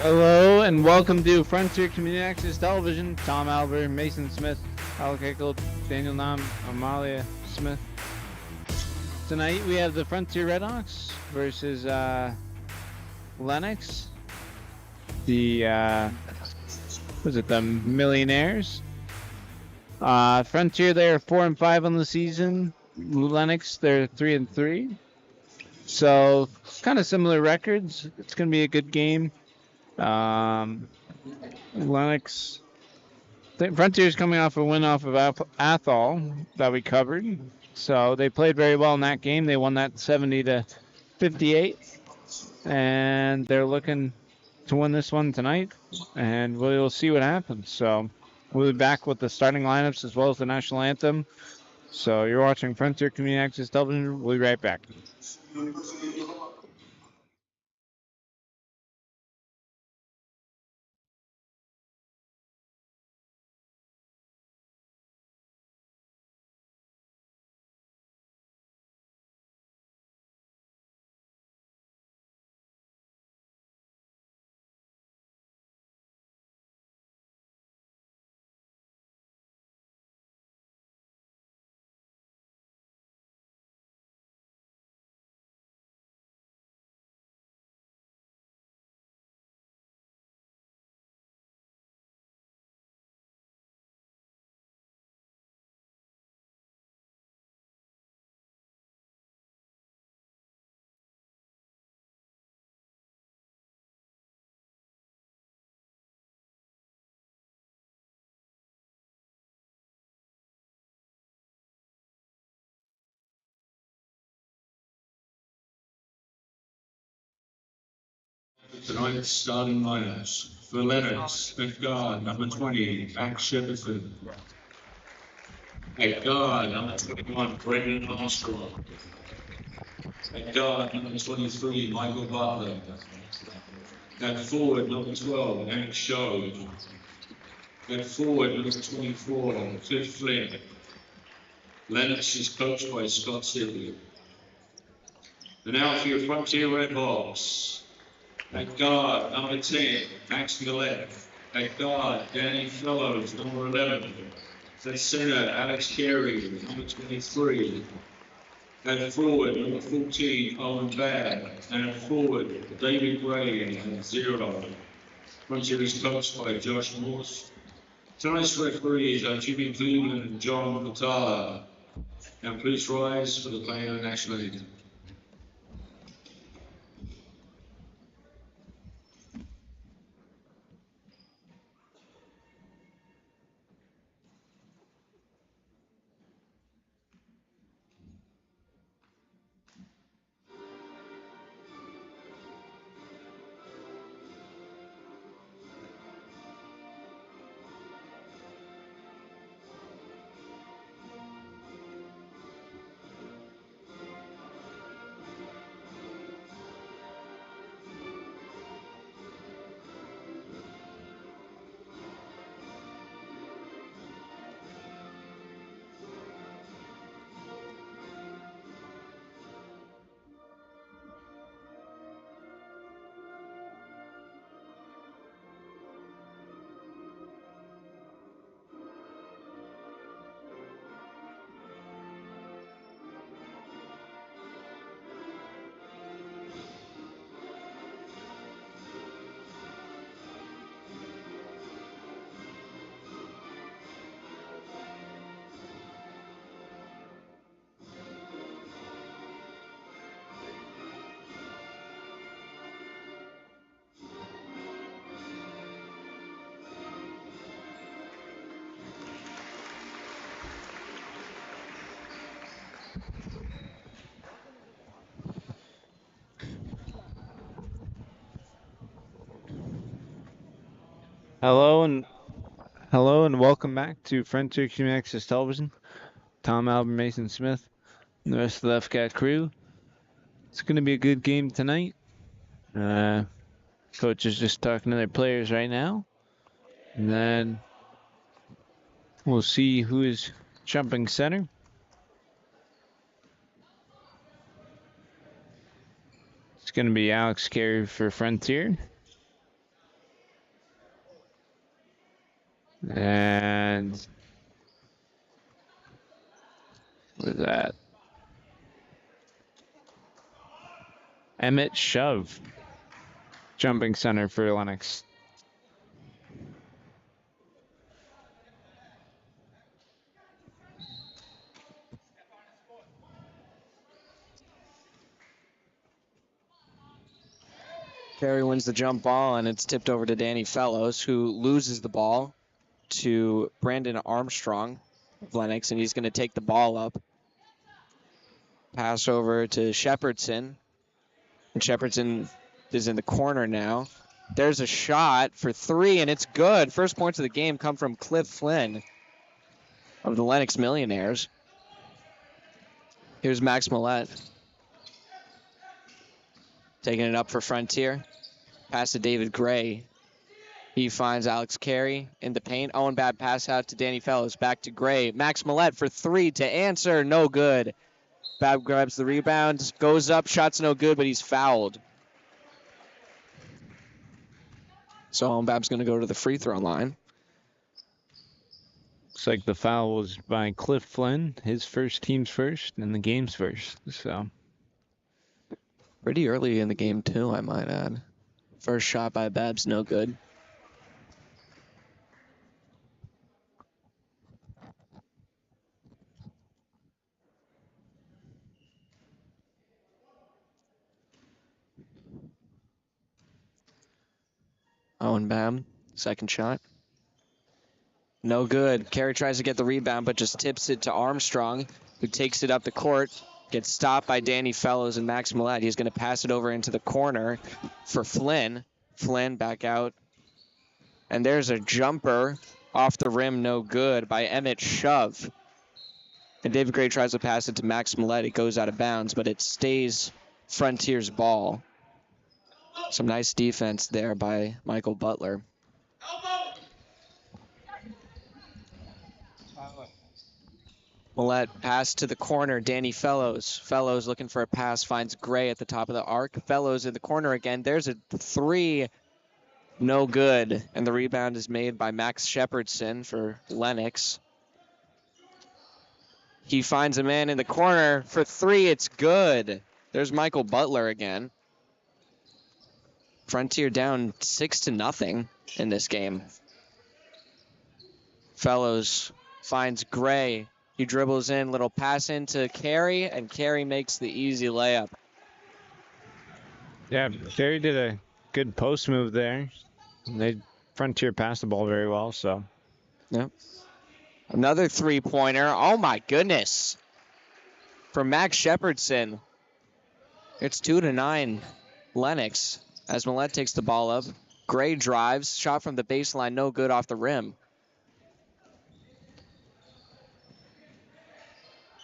Hello and welcome to Frontier Community Access Television. Tom Albert, Mason Smith, Alec Hickel, Daniel Nam, Amalia Smith. Tonight we have the Frontier Redhawks versus Lenox. The Millionaires? Frontier, they're 4-5 on the season. Lenox, they're 3-3. So kind of similar records. It's gonna be a good game. Lenox. Frontier's coming off a win off of Athol that we covered. So they played very well in that game. They won that 70-58. And they're looking to win this one tonight. And we'll see what happens. So we'll be back with the starting lineups as well as the national anthem. So you're watching Frontier Community Access Television. We'll be right back. Tonight's starting lineups for Lenox at guard, number 20, Max Shepperson. At guard, number 21, Brendan Armstrong. At guard, number 23, Michael Butler. At forward, number 12, Hank Show. At forward, number 24, Cliff Flynn. Lenox is coached by Scott Silvey. And now for your Frontier Redhawks. At guard, number 10, Max Millett. At guard, Danny Fellows, number 11. At center, Alex Carey, number 23. At forward, number 14, Owen Babb. And at forward, David Gray, 0. Frontier is coached by Josh Morse. Tonight's referees are Jimmy Cleveland and John Patala. And please rise for the playing of the national anthem. Hello and welcome back to Frontier Community Access Television. Tom Albert, Mason Smith, and the rest of the FCAT crew. It's going to be a good game tonight. Coach is just talking to their players right now. And then we'll see who is jumping center. It's going to be Alex Carey for Frontier. And what is that? Emmett Shove, jumping center for Lenox. Carey wins the jump ball, and it's tipped over to Danny Fellows, who loses the ball to Brandon Armstrong of Lenox, and he's going to take the ball up. Pass over to Shepherdson, and Shepherdson is in the corner now. There's a shot for three, and it's good. First points of the game come from Cliff Flynn of the Lenox Millionaires. Here's Max Millette taking it up for Frontier. Pass to David Gray. He finds Alex Carey in the paint. Owen Babb pass out to Danny Fellows. Back to Gray. Max Millette for three to answer. No good. Babb grabs the rebound. Goes up. Shot's no good, but he's fouled. So Owen Babb's going to go to the free throw line. Looks like the foul was by Cliff Flynn, his first, team's first, and the game's first. So pretty early in the game, too, I might add. First shot by Babb's no good. Owen Babb, second shot. No good. Carey tries to get the rebound, but just tips it to Armstrong, who takes it up the court. Gets stopped by Danny Fellows and Max Millette. He's going to pass it over into the corner for Flynn. Flynn back out. And there's a jumper off the rim, no good, by Emmett Shove. And David Gray tries to pass it to Max Millette. It goes out of bounds, but it stays Frontier's ball. Some nice defense there by Michael Butler. Millette pass to the corner. Danny Fellows. Fellows looking for a pass. Finds Gray at the top of the arc. Fellows in the corner again. There's a three. No good. And the rebound is made by Max Shepherdson for Lenox. He finds a man in the corner for three. It's good. There's Michael Butler again. Frontier down 6-0 in this game. Fellows finds Gray. He dribbles in, little pass into Carey, and Carey makes the easy layup. yeah, Carey did a good post move there. Frontier passed the ball very well, so. Yep. Another three-pointer. Oh, my goodness. From Max Shepherdson. It's 2-9 Lenox as Millette takes the ball up. Gray drives. Shot from the baseline. No good off the rim.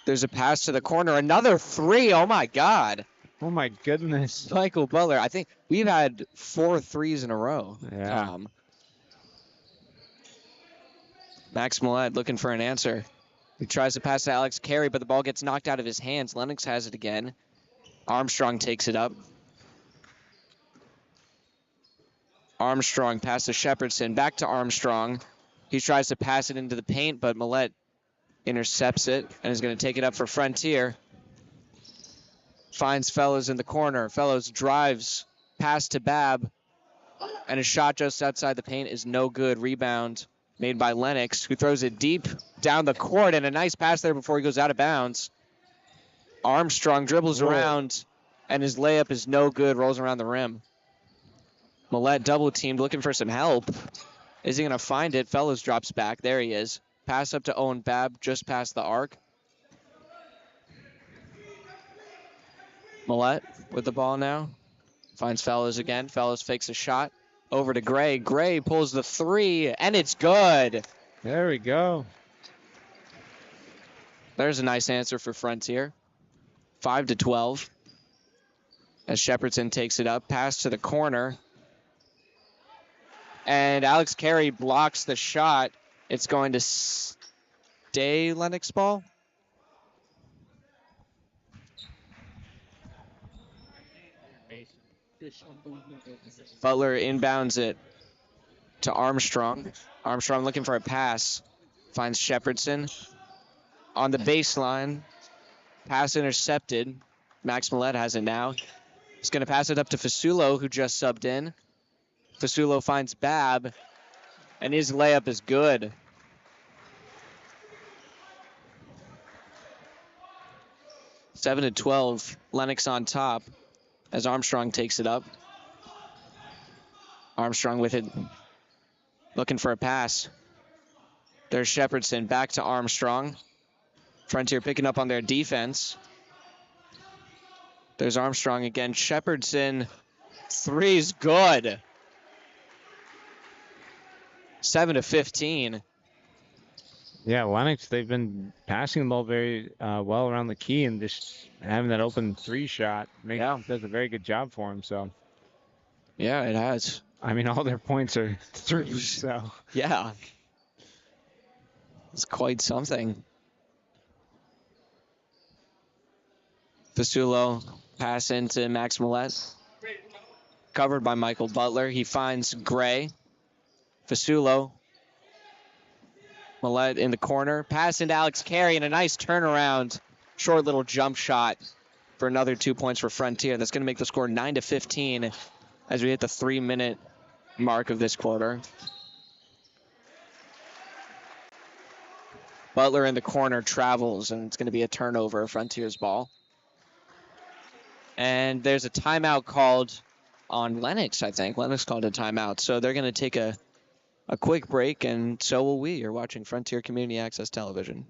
There's a pass to the corner. Another three. Oh, my God. Oh, my goodness. Michael Butler. I think we've had 4 threes in a row. Yeah. Max Millette looking for an answer. He tries to pass to Alex Carey, but the ball gets knocked out of his hands. Lenox has it again. Armstrong takes it up. Armstrong pass to Shepherdson. Back to Armstrong. He tries to pass it into the paint, but Millette intercepts it and is going to take it up for Frontier. Finds Fellows in the corner. Fellows drives. Pass to Babb. And a shot just outside the paint is no good. Rebound made by Lenox, who throws it deep down the court, and a nice pass there before he goes out of bounds. Armstrong dribbles around, and his layup is no good, rolls around the rim. Millette double-teamed, looking for some help. Is he going to find it? Fellows drops back. There he is. Pass up to Owen Babb, just past the arc. Millette with the ball now. Finds Fellows again. Fellows fakes a shot. Over to Gray. Gray pulls the three, and it's good. There we go. There's a nice answer for Frontier. 5-12. As Shepherdson takes it up. Pass to the corner. And Alex Carey blocks the shot. It's going to stay Lenox ball. Butler inbounds it to Armstrong. Armstrong looking for a pass. Finds Shepardson on the baseline. Pass intercepted. Max Millett has it now. He's going to pass it up to Fasulo, who just subbed in. Fasulo finds Babb, and his layup is good. Seven to 12. Lenox on top as Armstrong takes it up. Armstrong with it, looking for a pass. There's Shepardson back to Armstrong. Frontier picking up on their defense. There's Armstrong again. Shepardson, three's good. 7 to 15. Yeah, Lenox, they've been passing the ball very well around the key, and just having that open three shot does a very good job for him. So, yeah, it has. I mean, all their points are threes. So, yeah, it's quite something. Fasulo pass into Max Millett. Covered by Michael Butler. He finds Gray. Fasulo. Millett in the corner. Pass into Alex Carey and a nice turnaround. Short little jump shot for another 2 points for Frontier. That's going to make the score 9 to 15 as we hit the 3-minute mark of this quarter. Butler in the corner travels, and it's going to be a turnover, Frontier's ball. And there's a timeout called on Lenox, I think. Lenox called a timeout. So they're going to take a quick break, and so will we. You're watching Frontier Community Access Television.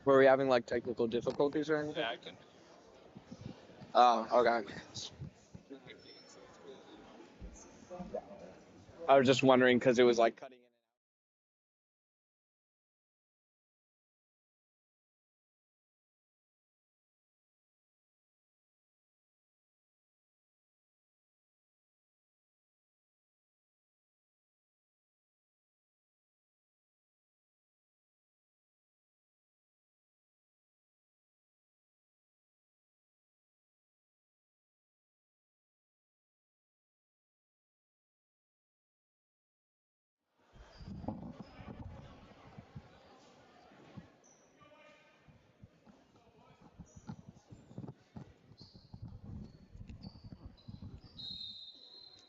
Were we having, like, technical difficulties or anything? Oh, okay. I was just wondering because it was, like, cutting in.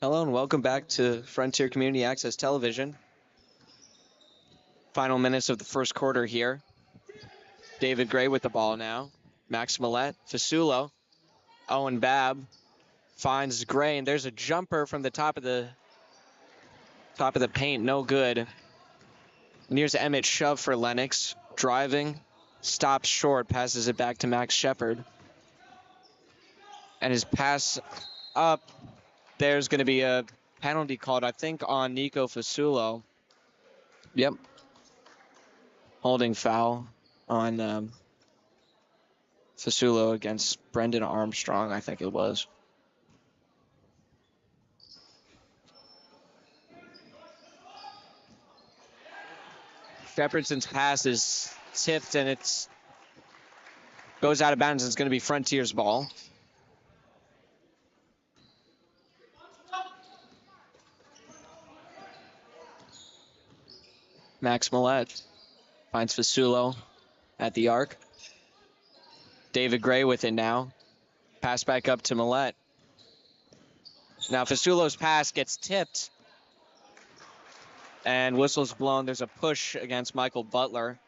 Hello and welcome back to Frontier Community Access Television. Final minutes of the first quarter here. David Gray with the ball now. Max Millett, Fasulo, Owen Babb finds Gray, and there's a jumper from the top of the paint, no good. And here's Emmett shove for Lenox, driving, stops short, passes it back to Max Shepard. And his pass up. There's going to be a penalty called, I think, on Nico Fasulo. Yep. Holding foul on Fasulo against Brendan Armstrong, I think it was. Shepardson's pass is tipped, and it goes out of bounds. It's going to be Frontier's ball. Max Millett finds Fasulo at the arc. David Gray with it now. Pass back up to Millett. Now Fasulo's pass gets tipped. And whistle's blown. There's a push against Michael Butler.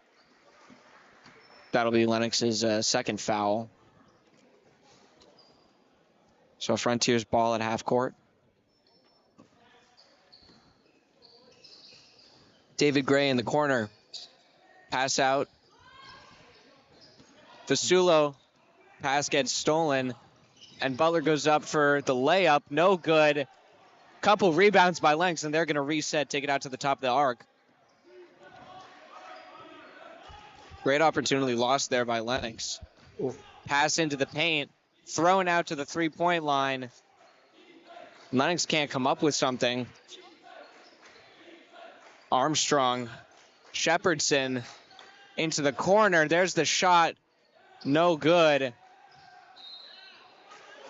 That'll be Lenox's second foul. So Frontier's ball at half court. David Gray in the corner. Pass out. Fasulo. Pass gets stolen. And Butler goes up for the layup. No good. Couple rebounds by Lenox, and they're going to reset, take it out to the top of the arc. Great opportunity lost there by Lenox. Pass into the paint. Thrown out to the three-point line. Lenox can't come up with something. Armstrong, Shepardson, into the corner. There's the shot. No good.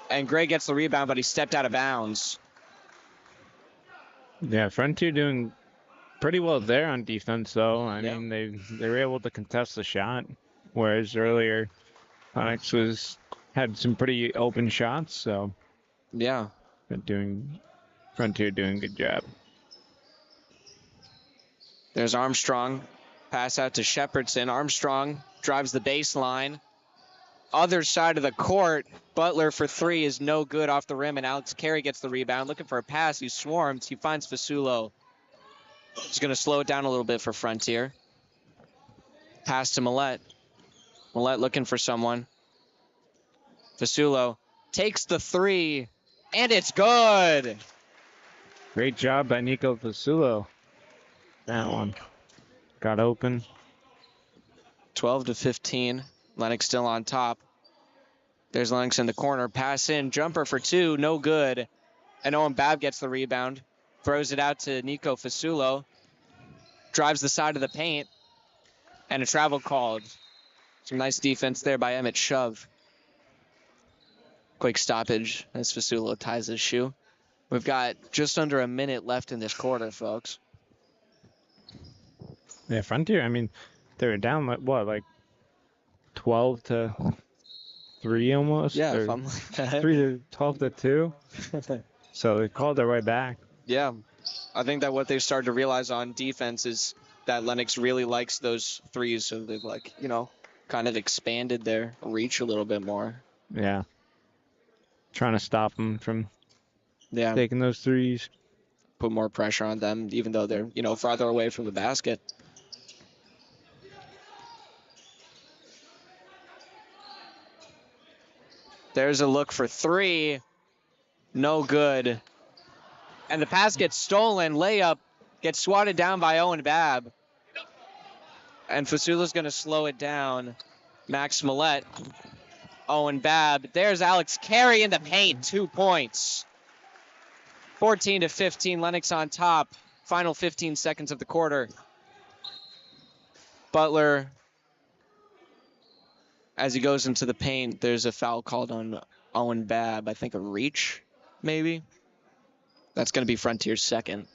And Gray gets the rebound, but he stepped out of bounds. Yeah, Frontier doing pretty well there on defense, though. I Yeah. mean, they were able to contest the shot, whereas earlier Onyx had some pretty open shots. So Yeah. Frontier doing a good job. There's Armstrong. Pass out to Shepardson. Armstrong drives the baseline. Other side of the court. Butler for three is no good off the rim, and Alex Carey gets the rebound. Looking for a pass. He swarms. He finds Fasulo. He's going to slow it down a little bit for Frontier. Pass to Millette. Millette looking for someone. Fasulo takes the three, and it's good. Great job by Nico Fasulo. That one got open. 12-15. Lennox still on top. There's Lennox in the corner. Pass in. Jumper for two. No good. And Owen Babb gets the rebound. Throws it out to Nico Fasulo. Drives the side of the paint. And a travel called. Some nice defense there by Emmett Shove. Quick stoppage as Fasulo ties his shoe. We've got just under a minute left in this quarter, folks. Yeah, Frontier, I mean, they were down, like 12-3 almost? Yeah, Or something like that. 12-2. So they called their way back. Yeah, I think that what they've started to realize on defense is that Lennox really likes those threes, so they've kind of expanded their reach a little bit more. Yeah. Trying to stop them from Yeah, taking those threes. put more pressure on them, even though they're, farther away from the basket. There's a look for three. No good. And the pass gets stolen. Layup gets swatted down by Owen Babb. And Fasulo's going to slow it down. Max Millette. Owen Babb. There's Alex Carey in the paint. 2 points. 14-15. Lennox on top. Final 15 seconds of the quarter. Butler, as he goes into the paint, there's a foul called on Owen Babb. I think a reach, maybe. That's going to be Frontier's second.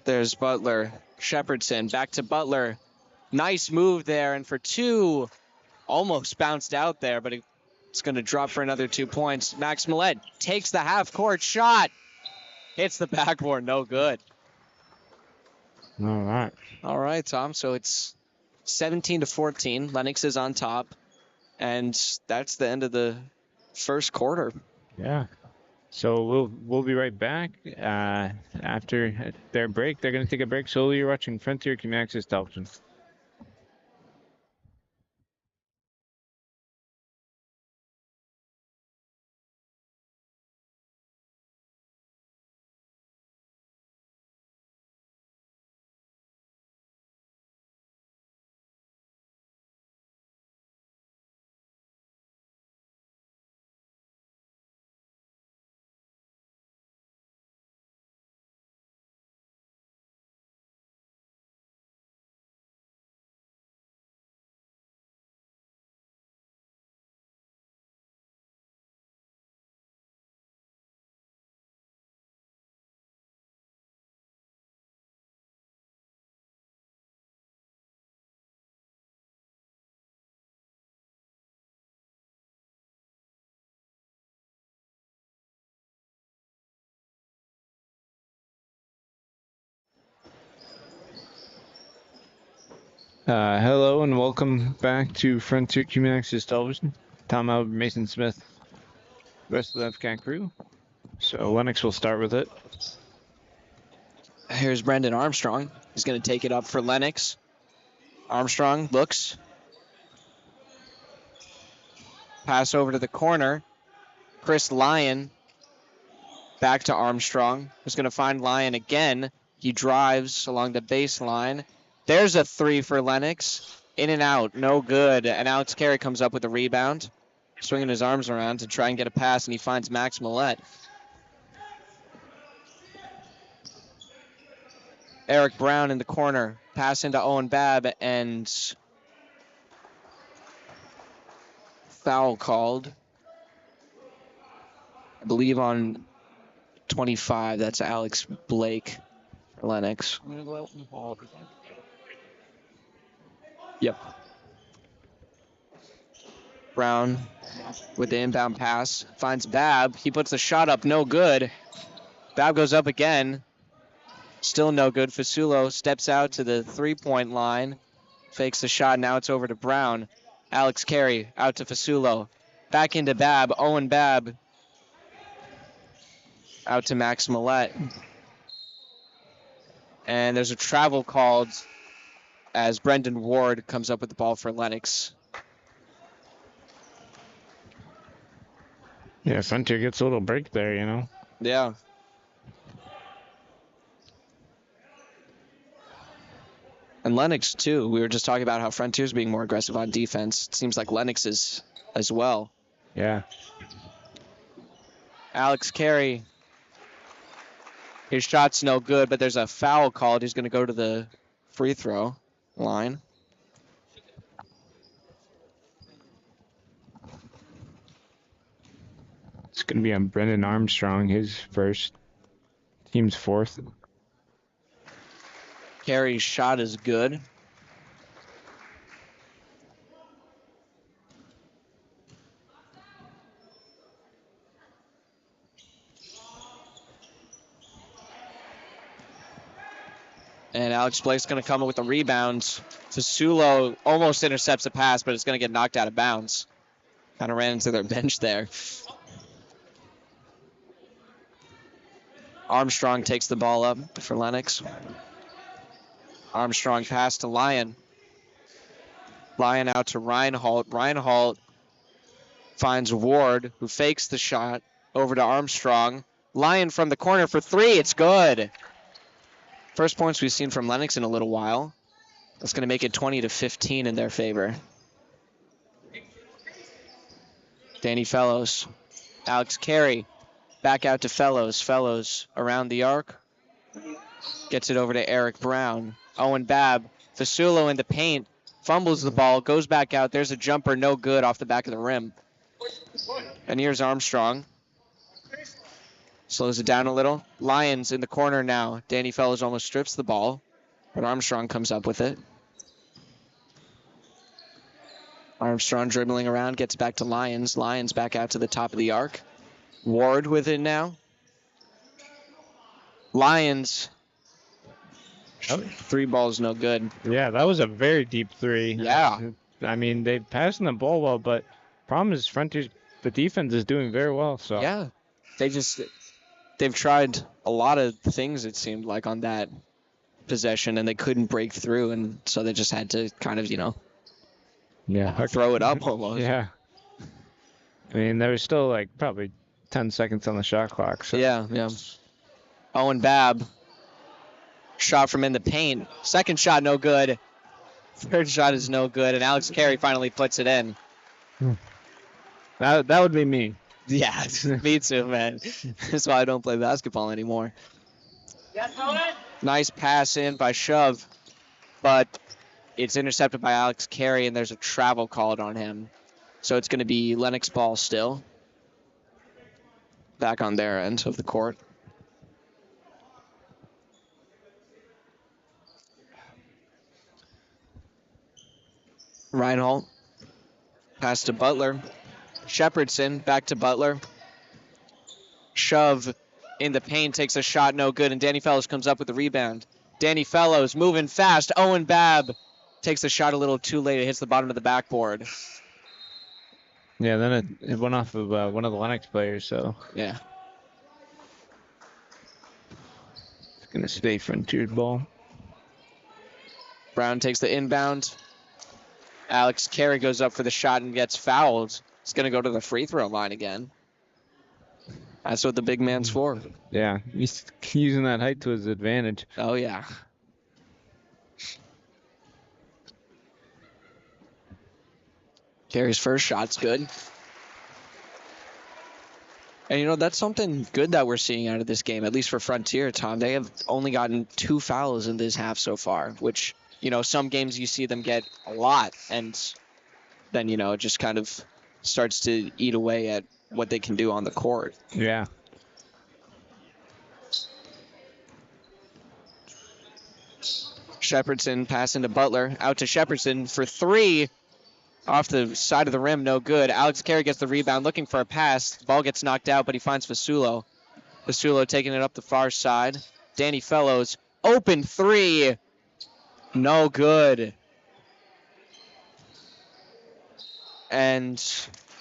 There's Butler. Shepardson back to Butler. Nice move there, and for two, almost bounced out there, but it's going to drop for another 2 points. Max Millette takes the half-court shot. Hits the backboard, no good. All right. All right, Tom, so it's 17-14. Lennox is on top, and that's the end of the first quarter. Yeah. So we'll be right back after their break. They're going to take a break. So you're watching Frontier Community Access Television. Hello and welcome back to Frontier Community Access Television. Tom Albert, Mason Smith, rest of the FCAT crew. So Lennox will start with it. Here's Brendan Armstrong. He's going to take it up for Lennox. Armstrong looks. Pass over to the corner. Chris Lyon back to Armstrong. Who's going to find Lyon again. He drives along the baseline. There's a three for Lennox. In and out. No good. And Alex Carey comes up with a rebound. Swinging his arms around to try and get a pass, and he finds Max Millette. Eric Brown in the corner. Pass into Owen Babb and foul called. I believe on 25. That's Alex Blake for Lenox. Yep. Brown with the inbound pass. Finds Babb. He puts the shot up. No good. Babb goes up again. Still no good. Fasulo steps out to the three-point line. Fakes the shot. Now it's over to Brown. Alex Carey out to Fasulo. Back into Babb. Owen Babb out to Max Millette. And there's a travel called as Brendan Ward comes up with the ball for Lenox. Yeah, Frontier gets a little break there, you know. Yeah. And Lenox, too. We were just talking about how Frontier's being more aggressive on defense. It seems like Lenox is as well. Yeah. Alex Carey. His shot's no good, but there's a foul called. He's going to go to the free throw line. It's going to be on Brendan Armstrong, his first. Team's fourth. Carey's shot is good. And Alex Blake's going to come up with a rebound. Fasulo almost intercepts a pass, but it's going to get knocked out of bounds. Kind of ran into their bench there. Armstrong takes the ball up for Lenox. Armstrong pass to Lyon. Lyon out to Reinhold. Reinhold finds Ward, who fakes the shot over to Armstrong. Lyon from the corner for three. It's good. First points we've seen from Lenox in a little while. That's going to make it 20-15 in their favor. Danny Fellows. Alex Carey back out to Fellows. Fellows around the arc. Gets it over to Eric Brown. Owen Babb. Fasulo in the paint. Fumbles the ball. Goes back out. There's a jumper. No good off the back of the rim. And here's Armstrong. Slows it down a little. Lions in the corner now. Danny Fellows almost strips the ball, but Armstrong comes up with it. Armstrong dribbling around, gets back to Lions. Lions back out to the top of the arc. Ward with it now. Lions. Three balls, no good. Yeah, that was a very deep three. Yeah. I mean, they passing the ball well, but problem is Frontier's, the defense is doing very well. So Yeah. They've tried a lot of things, it seemed like, on that possession, and they couldn't break through, and so they just had to kind of, yeah, throw it up almost. Yeah. I mean, there was still like probably 10 seconds on the shot clock. So. Yeah. Owen Babb. Shot from in the paint. Second shot, no good. Third shot is no good, and Alex Carey finally puts it in. That would be me. Yeah, me too, man. That's why I don't play basketball anymore. Nice pass in by Shove, but it's intercepted by Alex Carey, and there's a travel called on him. So it's going to be Lenox ball still. Back on their end of the court. Reinhold. Pass to Butler. Shepherdson back to Butler. Shove in the paint, takes a shot, no good, and Danny Fellows comes up with the rebound. Danny Fellows moving fast. Owen Babb takes the shot a little too late. It hits the bottom of the backboard. Yeah, then it went off of one of the Lenox players, so. Yeah. It's going to stay Frontier's ball. Brown takes the inbound. Alex Carey goes up for the shot and gets fouled. He's going to go to the free throw line again. That's what the big man's for. Yeah, he's using that height to his advantage. Oh, yeah. Carey's first shot's good. And, that's something good that we're seeing out of this game, at least for Frontier, Tom. They have only gotten 2 fouls in this half so far, which, some games you see them get a lot, and then, it just kind of starts to eat away at what they can do on the court. Yeah. Shepardson passing to Butler, out to Shepardson for 3. Off the side of the rim, no good. Alex Carey gets the rebound, looking for a pass. Ball gets knocked out, but he finds Fasulo. Fasulo taking it up the far side. Danny Fellows, open 3. No good. And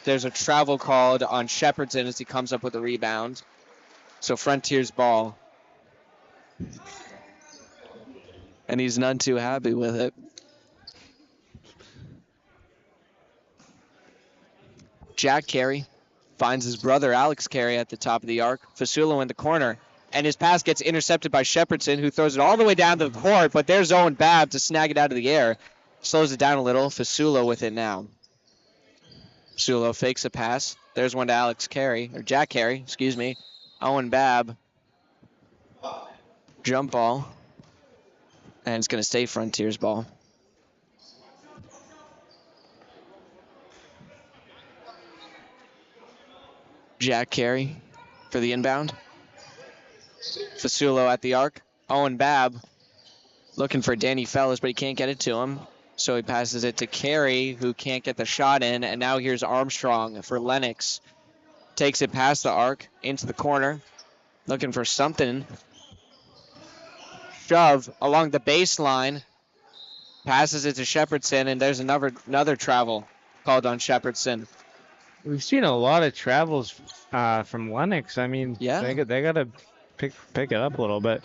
there's a travel called on Shepardson as he comes up with a rebound. So Frontier's ball. And he's none too happy with it. Jack Carey finds his brother Alex Carey at the top of the arc. Fasulo in the corner. And his pass gets intercepted by Shepardson, who throws it all the way down to the court. But there's Owen Babb to snag it out of the air. Slows it down a little. Fasulo with it now. Fasulo fakes a pass. There's one to Jack Carey, excuse me. Owen Babb. Jump ball. And it's going to stay Frontier's ball. Jack Carey for the inbound. Fasulo at the arc. Owen Babb looking for Danny Fellows, but he can't get it to him. So he passes it to Carey, who can't get the shot in. And now here's Armstrong for Lenox. Takes it past the arc, into the corner. Looking for something. Shove along the baseline. Passes it to Shepardson, and there's another travel called on Shepardson. We've seen a lot of travels from Lenox. I mean, Yeah. they got to pick it up a little bit,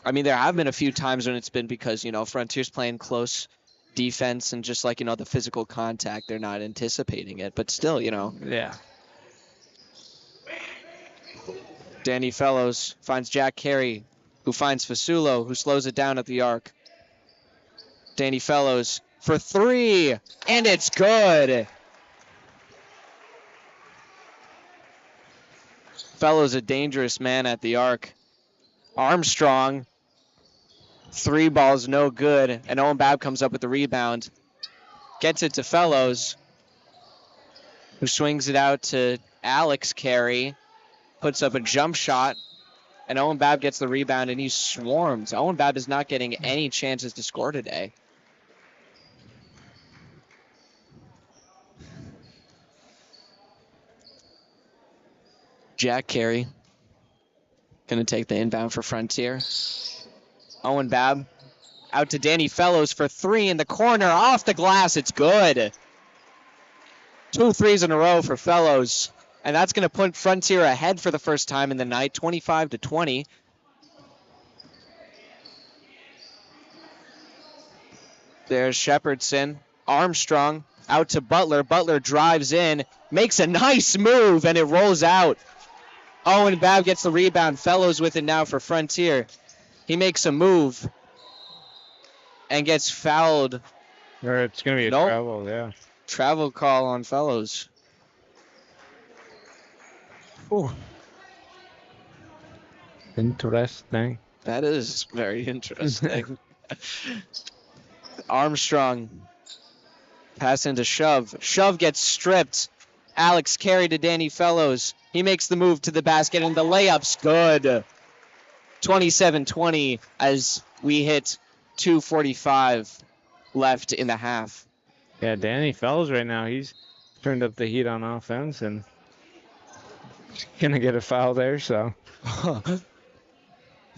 I mean, there have been a few times when it's been because, Frontier's playing close defense and just like, the physical contact, they're not anticipating it. But still, Yeah. Danny Fellows finds Jack Carey, who finds Fasulo, who slows it down at the arc. Danny Fellows for 3, and it's good. Fellows a dangerous man at the arc. Armstrong, 3 balls, no good, and Owen Babb comes up with the rebound. Gets it to Fellows, who swings it out to Alex Carey, puts up a jump shot, and Owen Babb gets the rebound, and he swarms. Owen Babb is not getting any chances to score today. Jack Carey going to take the inbound for Frontier. Owen Babb out to Danny Fellows for 3 in the corner. Off the glass. It's good. 2 threes in a row for Fellows. And that's going to put Frontier ahead for the first time in the night, 25-20. There's Shepardson. Armstrong out to Butler. Butler drives in, makes a nice move, and it rolls out. Owen Babb gets the rebound. Fellows with it now for Frontier. He makes a move and gets fouled. Or it's going to be a travel, yeah. Travel call on Fellows. Ooh. Interesting. That is very interesting. Armstrong pass into Shove. Shove gets stripped. Alex Carey to Danny Fellows. He makes the move to the basket, and the layup's good. 27-20 as we hit 2:45 left in the half. Yeah, Danny Fellows right now, he's turned up the heat on offense and going to get a foul there, so.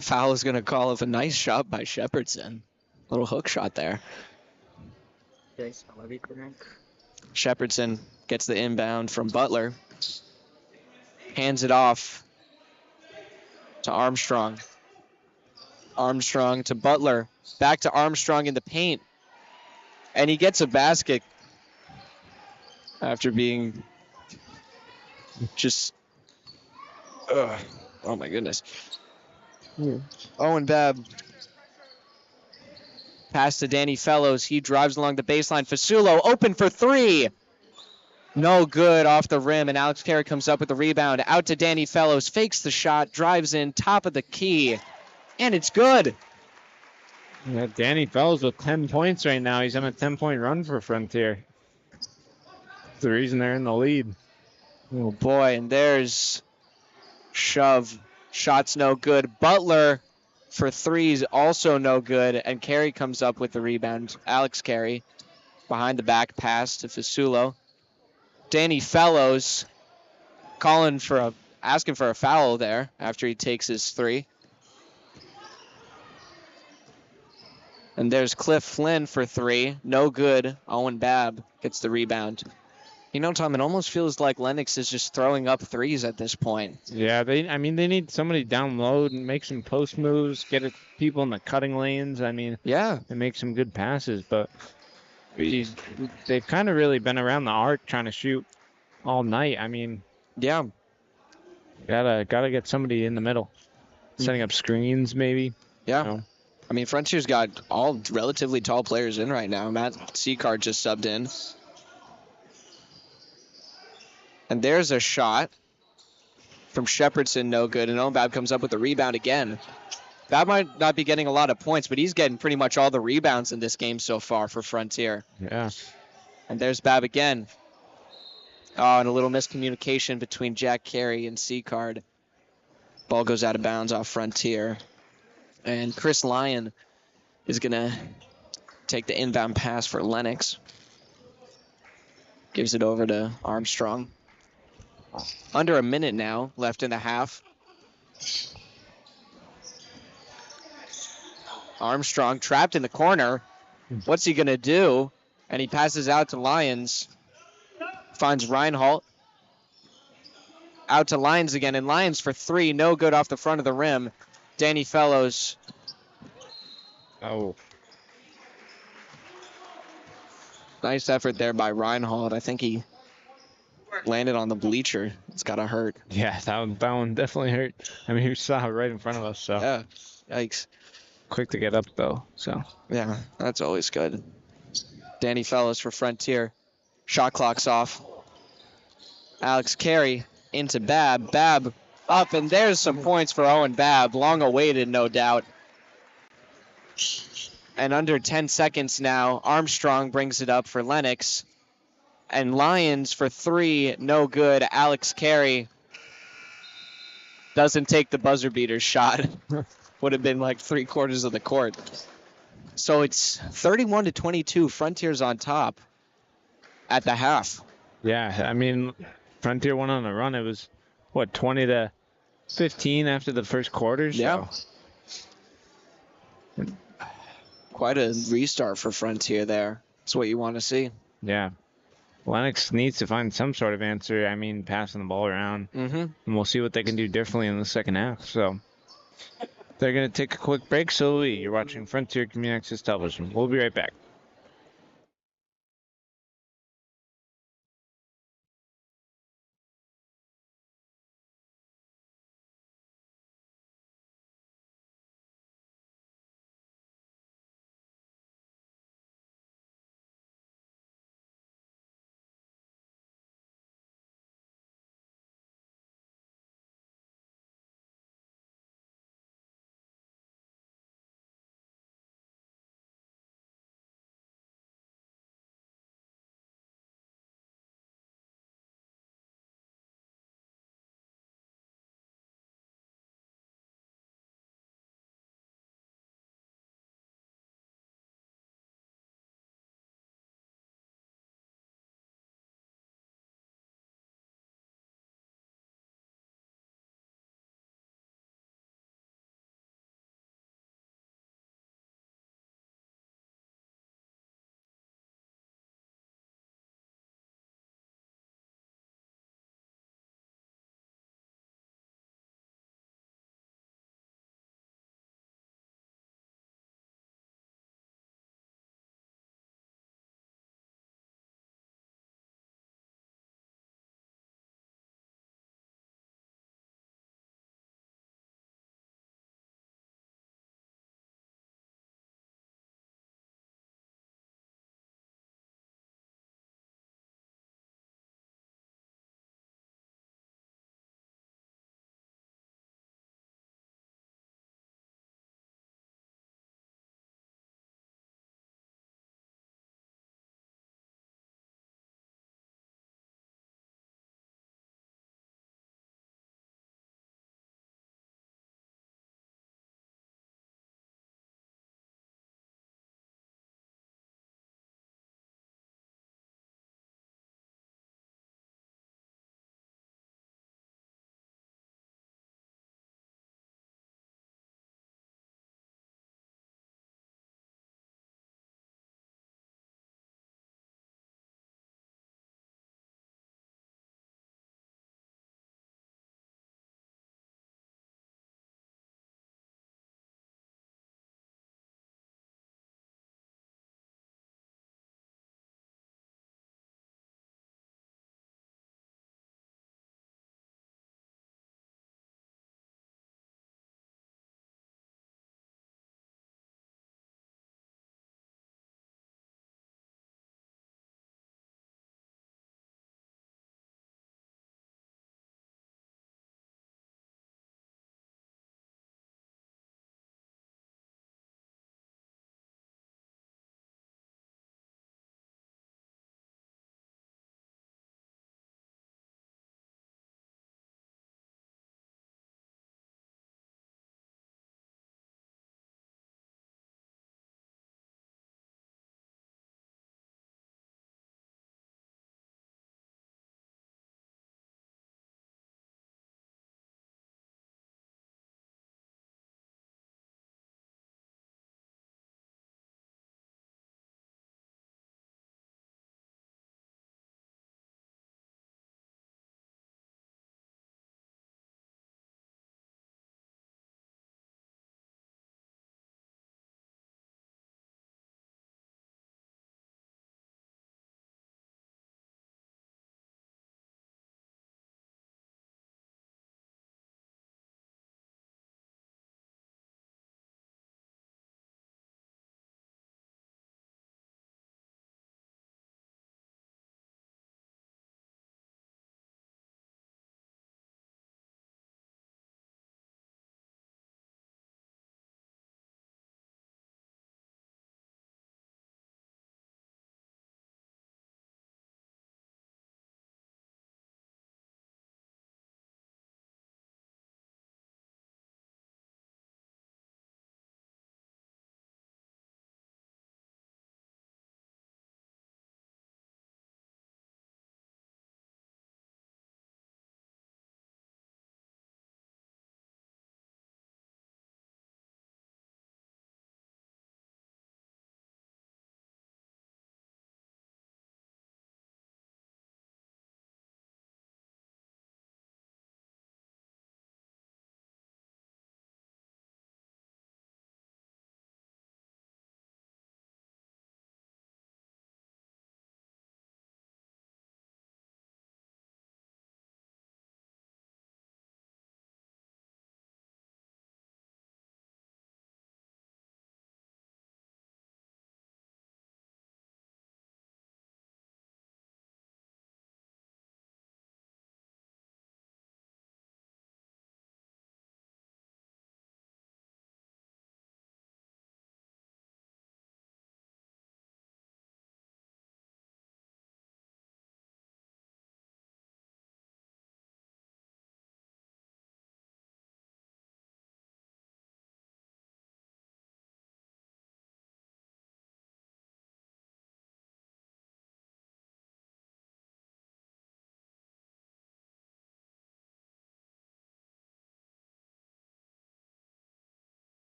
Foul is going to call of a nice shot by Shepardson. Little hook shot there. Shepardson gets the inbound from Butler. Hands it off to Armstrong. Armstrong to Butler. Back to Armstrong in the paint. And he gets a basket after being just... oh my goodness. Owen Babb. Pass to Danny Fellows. He drives along the baseline. Fasulo open for 3. No good off the rim, and Alex Carey comes up with the rebound. Out to Danny Fellows, fakes the shot, drives in, top of the key, and it's good. Yeah, Danny Fells with 10 points right now. He's on a 10-point run for Frontier. That's the reason they're in the lead. Oh boy, and there's shove. Shot's no good. Butler for threes, also no good, and Carey comes up with the rebound. Alex Carey behind the back pass to Fasulo. Danny Fellows asking for a foul there after he takes his three. And there's Cliff Flynn for three. No good. Owen Babb gets the rebound. You know, Tom, it almost feels like Lenox is just throwing up threes at this point. Yeah, they need somebody down low and make some post moves, get people in the cutting lanes. I mean, Yeah. and make some good passes, but they've kind of really been around the arc trying to shoot all night. I mean, Yeah. gotta get somebody in the middle, setting up screens maybe. Yeah. You know? I mean, Frontier's got all relatively tall players in right now. Matt Seacard just subbed in. And there's a shot from Shepardson, no good. And Owen Babb comes up with the rebound again. Babb might not be getting a lot of points, but he's getting pretty much all the rebounds in this game so far for Frontier. Yeah. And there's Babb again. Oh, and a little miscommunication between Jack Carey and Seacard. Ball goes out of bounds off Frontier. And Chris Lyon is going to take the inbound pass for Lenox. Gives it over to Armstrong. Under a minute now left in the half. Armstrong trapped in the corner. What's he going to do? And he passes out to Lyons. Finds Reinhold. Out to Lyons again. And Lyons for three. No good off the front of the rim. Danny Fellows. Oh. Nice effort there by Reinhold. I think he landed on the bleacher. It's got to hurt. Yeah, that one definitely hurt. I mean, he saw it right in front of us, so. Yeah. Yikes. Quick to get up, though, so. Yeah, that's always good. Danny Fellows for Frontier. Shot clock's off. Alex Carey into Babb. Babb up, and there's some points for Owen Babb. Long awaited, no doubt. And under 10 seconds now, Armstrong brings it up for Lenox. And Lyons for three, no good. Alex Carey doesn't take the buzzer beater shot. Would have been like 3/4 of the court. So it's 31-22. Frontier's on top at the half. Yeah, I mean, Frontier went on a run. It was, 20-15 after the first quarter? So. Yeah. Quite a restart for Frontier there. That's what you want to see. Yeah. Lenox needs to find some sort of answer. I mean, passing the ball around. Mm-hmm. And we'll see what they can do differently in the second half. So they're going to take a quick break. So will we. You're watching Frontier Community Access Television. We'll be right back.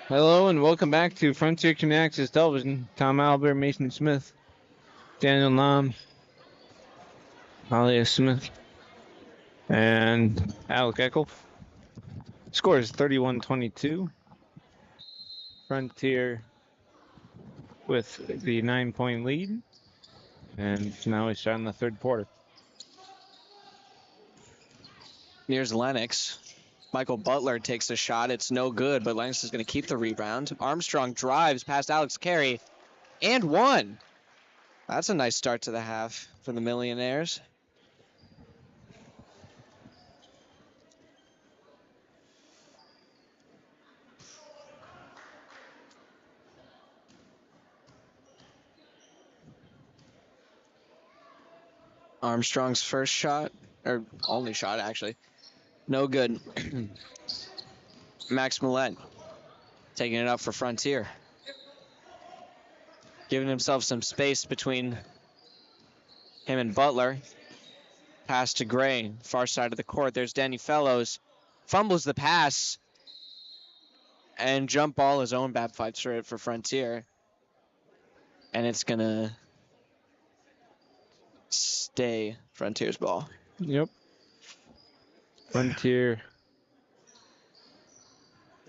Hello and welcome back to Frontier Community Access Television. Tom Albert, Mason Smith, Daniel Nam, Alia Smith, and Alec Eckel. Score is 31-22. Frontier with the 9-point lead. And now we start in the third quarter. Here's Lennox. Michael Butler takes a shot. It's no good, but Lennox is going to keep the rebound. Armstrong drives past Alex Carey and one. That's a nice start to the half for the Millionaires. Armstrong's first shot, or only shot actually, no good. Max Millett taking it up for Frontier. Giving himself some space between him and Butler. Pass to Gray, far side of the court. There's Danny Fellows. Fumbles the pass. And jump ball his own. Bab fights for it for Frontier. And it's going to stay Frontier's ball. Yep. Frontier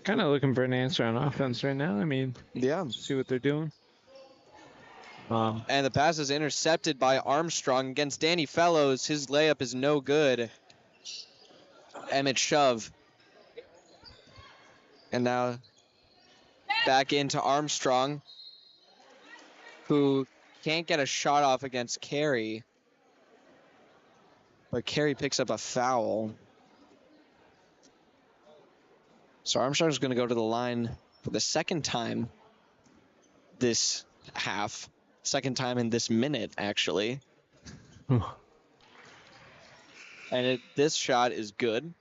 kind of looking for an answer on offense right now. I mean, Yeah. see what they're doing. And the pass is intercepted by Armstrong against Danny Fellows. His layup is no good. Emmett shove. And now back into Armstrong, who can't get a shot off against Carey. But Carey picks up a foul. So Armstrong's going to go to the line for the second time this half. Second time in this minute, actually. And this shot is good.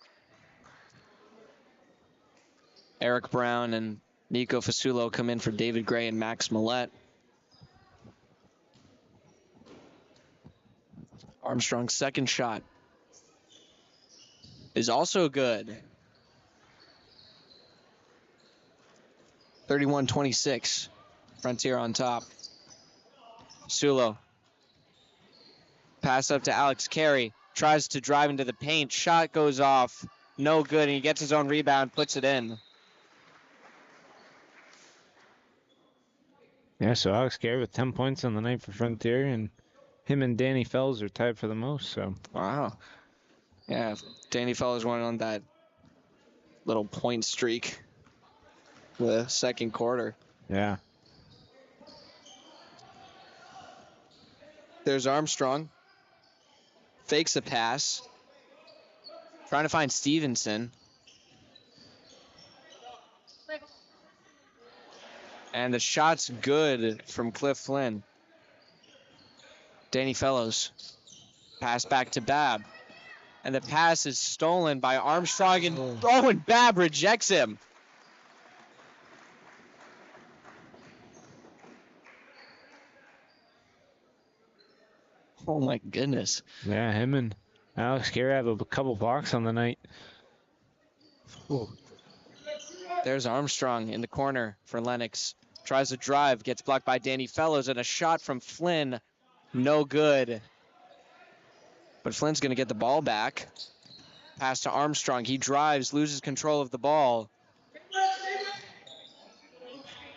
Eric Brown and Nico Fasulo come in for David Gray and Max Millett. Armstrong's second shot is also good. 31-26. Frontier on top. Sulo. Pass up to Alex Carey. Tries to drive into the paint. Shot goes off. No good. And he gets his own rebound. Puts it in. Yeah, so Alex Carey with 10 points on the night for Frontier, and him and Danny Fells are tied for the most. So Wow. Yeah, Danny Fellows went on that little point streak the second quarter. yeah. There's Armstrong. Fakes a pass. Trying to find Stevenson. And the shot's good from Cliff Flynn. Danny Fellows. Pass back to Babb. And the pass is stolen by Armstrong, and Babb rejects him. Oh my goodness. Yeah, him and Alex Carey have a couple blocks on the night. Ooh. There's Armstrong in the corner for Lennox. Tries to drive, gets blocked by Danny Fellows, and a shot from Flynn. No good. But Flynn's going to get the ball back. Pass to Armstrong. He drives, loses control of the ball.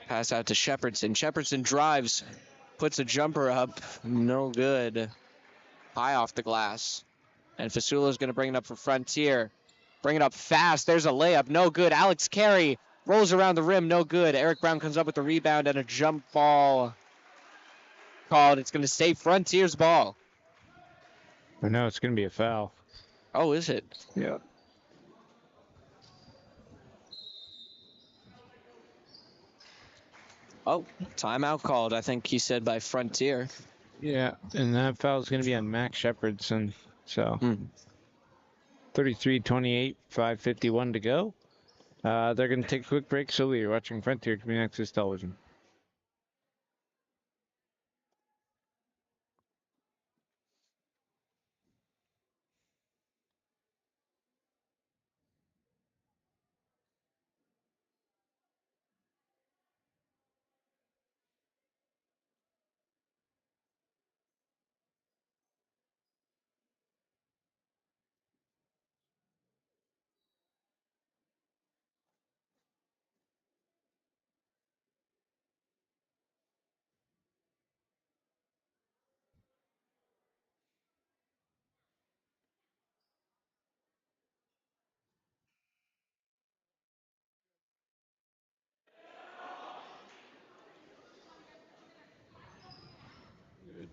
Pass out to Shepherdson. Shepherdson drives, puts a jumper up. No good. High off the glass. And Fasulo's going to bring it up for Frontier. Bring it up fast. There's a layup. No good. Alex Carey rolls around the rim. No good. Eric Brown comes up with the rebound and a jump ball called. It's going to stay Frontier's ball. I know it's going to be a foul. Oh, is it? Yeah. Oh, timeout called, I think he said, by Frontier. Yeah, and that foul is going to be on Max Shepherdson. So 33-28, 5:51 to go. They're going to take a quick break. So you're watching Frontier Community Access Television.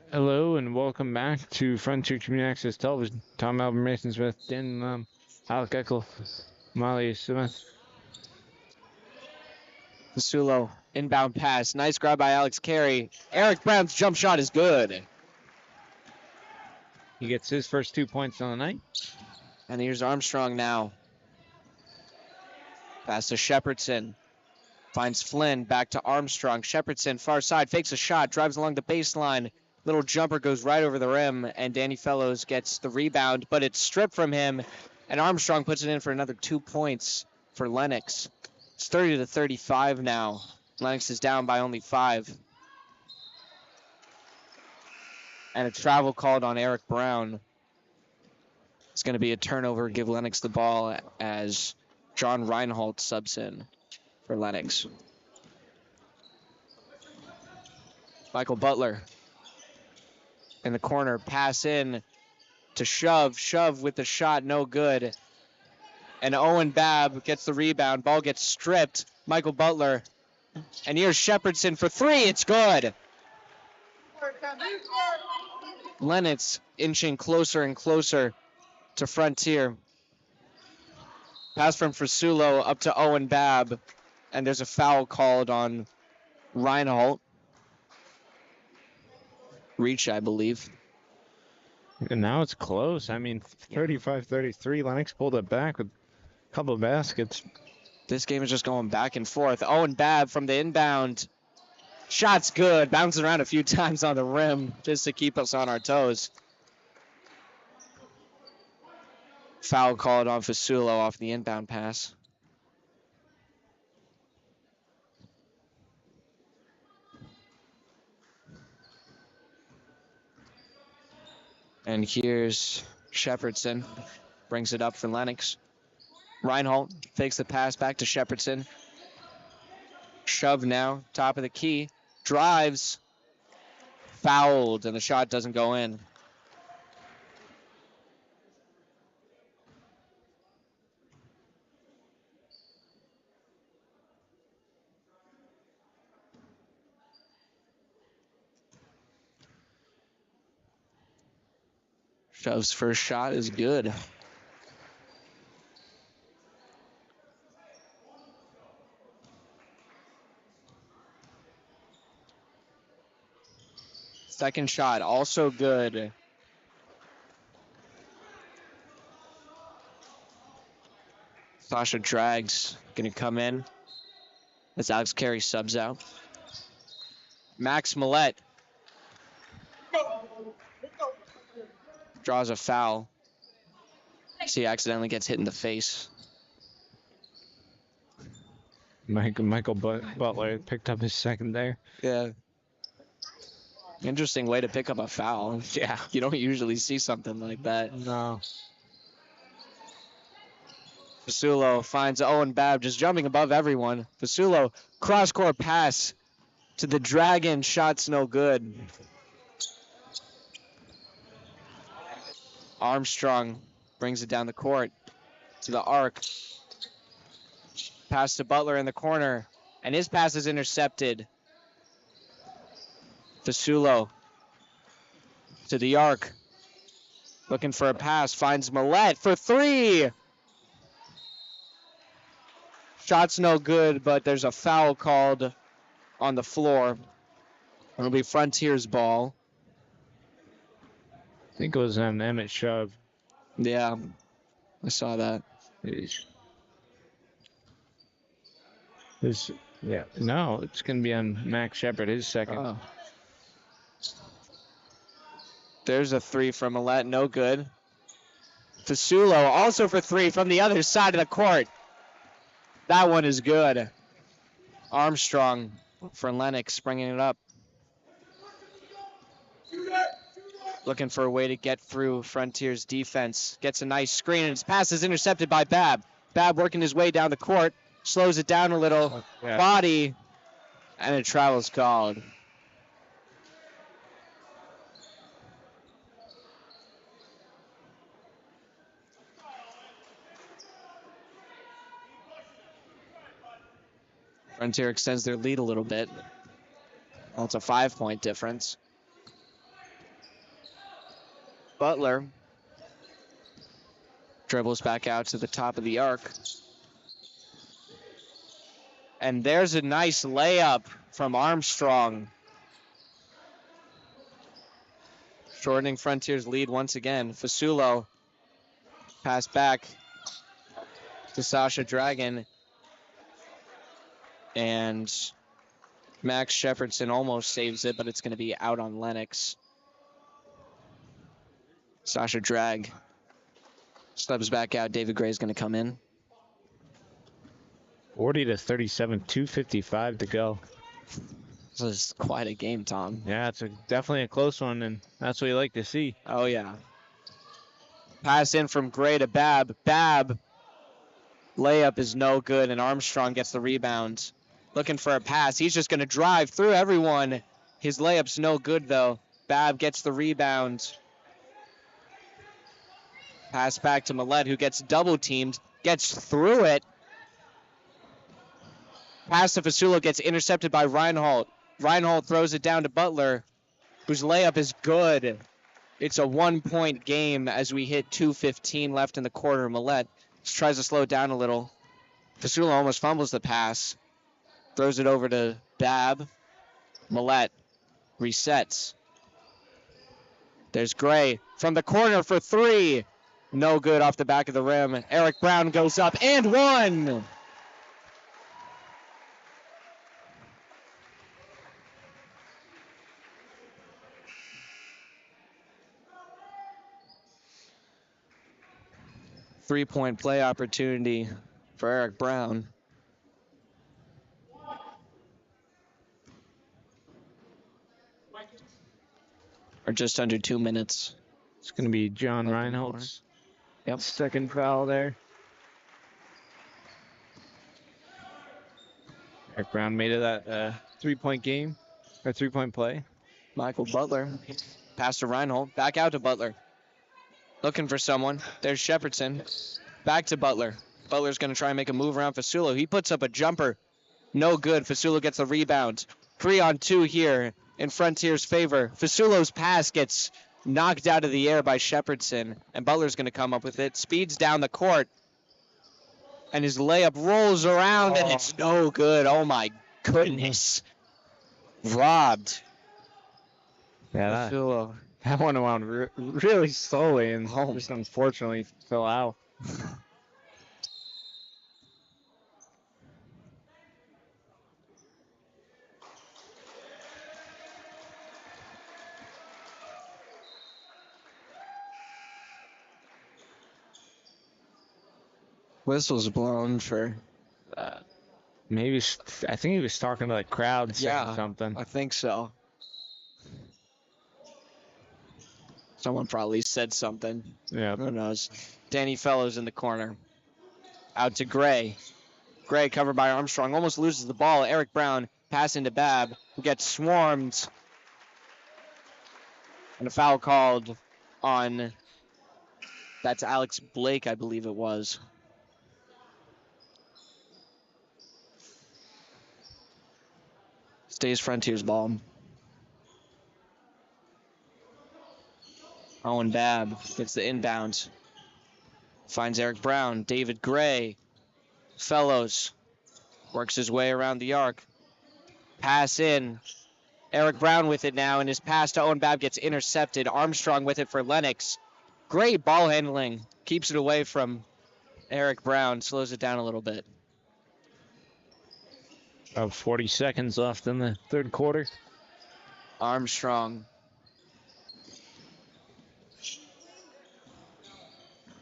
Hello and welcome back to Frontier Community Access Television. Tom Albert, Mason Smith, Dan Alec Eckel, Molly Smith. Fasulo, inbound pass. Nice grab by Alex Carey. Eric Brown's jump shot is good. He gets his first 2 points on the night. And here's Armstrong now. Pass to Shepardson. Finds Flynn, back to Armstrong. Shepardson, far side, fakes a shot, drives along the baseline. Little jumper goes right over the rim, and Danny Fellows gets the rebound, but it's stripped from him, and Armstrong puts it in for another 2 points for Lenox. It's 30-35 now. Lenox is down by only 5. And a travel called on Eric Brown. It's going to be a turnover, give Lenox the ball as John Reinhold subs in for Lenox. Michael Butler in the corner, pass in to Shove with the shot, no good. And Owen Babb gets the rebound, ball gets stripped. Michael Butler, and here's Shepardson for 3, it's good. Lenox inching closer and closer to Frontier. Pass from Fasulo up to Owen Babb, and there's a foul called on Reinhold. Reach, I believe. And now it's close. I mean, 35-33. Lenox pulled it back with a couple of baskets. This game is just going back and forth. Owen Babb from the inbound. Shot's good. Bouncing around a few times on the rim just to keep us on our toes. Foul called on Fasulo off the inbound pass. And here's Shepardson. Brings it up for Lenox. Reinhold fakes the pass back to Shepardson. Shove now, top of the key. Drives. Fouled, and the shot doesn't go in. Shove's first shot is good. Second shot, also good. Sasha Drags gonna come in as Alex Carey subs out. Max Millette draws a foul. He accidentally gets hit in the face. Michael Butler picked up his second there. Yeah. Interesting way to pick up a foul. Yeah. You don't usually see something like that. No. Fasulo finds Owen Babb just jumping above everyone. Fasulo, cross-court pass to the Dragon. Shot's no good. Armstrong brings it down the court to the arc. Pass to Butler in the corner, and his pass is intercepted. Fasulo to the arc. Looking for a pass, finds Millette for 3. Shot's no good, but there's a foul called on the floor. It'll be Frontier's ball. I think it was an Emmett Shove. Yeah, I saw that. Yeah. No, it's going to be on Max Shepard, his second. Oh. There's a 3 from Millette, no good. Fasulo also for 3 from the other side of the court. That one is good. Armstrong for Lenox bringing it up. Looking for a way to get through Frontier's defense. Gets a nice screen, and his pass is intercepted by Babb. Babb working his way down the court. Slows it down a little. Yeah. Body. And a travel's called. Frontier extends their lead a little bit. Well, it's a 5-point difference. Butler dribbles back out to the top of the arc. And there's a nice layup from Armstrong. Shortening Frontier's lead once again. Fasulo pass back to Sasha Dragon. And Max Shepherdson almost saves it, but it's going to be out on Lenox. Sasha Drag stubs back out. David Gray's going to come in. 40 to 37, 2:55 to go. This is quite a game, Tom. Yeah, it's definitely a close one, and that's what you like to see. Oh, yeah. Pass in from Gray to Babb. Babb, layup is no good, and Armstrong gets the rebound. Looking for a pass. He's just going to drive through everyone. His layup's no good, though. Babb gets the rebound. Pass back to Millett, who gets double-teamed, gets through it. Pass to Fasulo gets intercepted by Reinhold. Reinhold throws it down to Butler, whose layup is good. It's a 1-point game as we hit 2:15 left in the quarter. Millett just tries to slow it down a little. Fasulo almost fumbles the pass. Throws it over to Babb. Millett resets. There's Gray from the corner for three. No good off the back of the rim. Eric Brown goes up and one. Three-point play opportunity for Eric Brown. Or just under 2 minutes. It's going to be John Reinhold's second foul there. Eric Brown made it that three-point game, or three-point play. Michael Butler, pass to Reinhold, back out to Butler. Looking for someone. There's Shepherdson. Back to Butler. Butler's going to try and make a move around Fasulo. He puts up a jumper. No good. Fasulo gets the rebound. 3-on-2 here in Frontier's favor. Fasulo's pass gets knocked out of the air by Shepherdson, and Butler's going to come up with it. Speeds down the court, and his layup rolls around, and it's no good. Oh, my goodness. Robbed. Yeah, Fasulo. that one went really slowly and just unfortunately fell out. Whistle's blown for... Maybe, I think he was talking to the crowd saying something. I think so. Someone probably said something. Yeah. Who knows? Danny Fellows in the corner. Out to Gray. Gray covered by Armstrong. Almost loses the ball. Eric Brown passing to Babb, who gets swarmed. And a foul called on... That's Alex Blake, I believe it was. Stays Frontier's ball. Owen Babb gets the inbound. Finds Eric Brown. David Gray. Fellows. Works his way around the arc. Pass in. Eric Brown with it now, and his pass to Owen Babb gets intercepted. Armstrong with it for Lenox. Great ball handling. Keeps it away from Eric Brown. Slows it down a little bit. About 40 seconds left in the third quarter. Armstrong.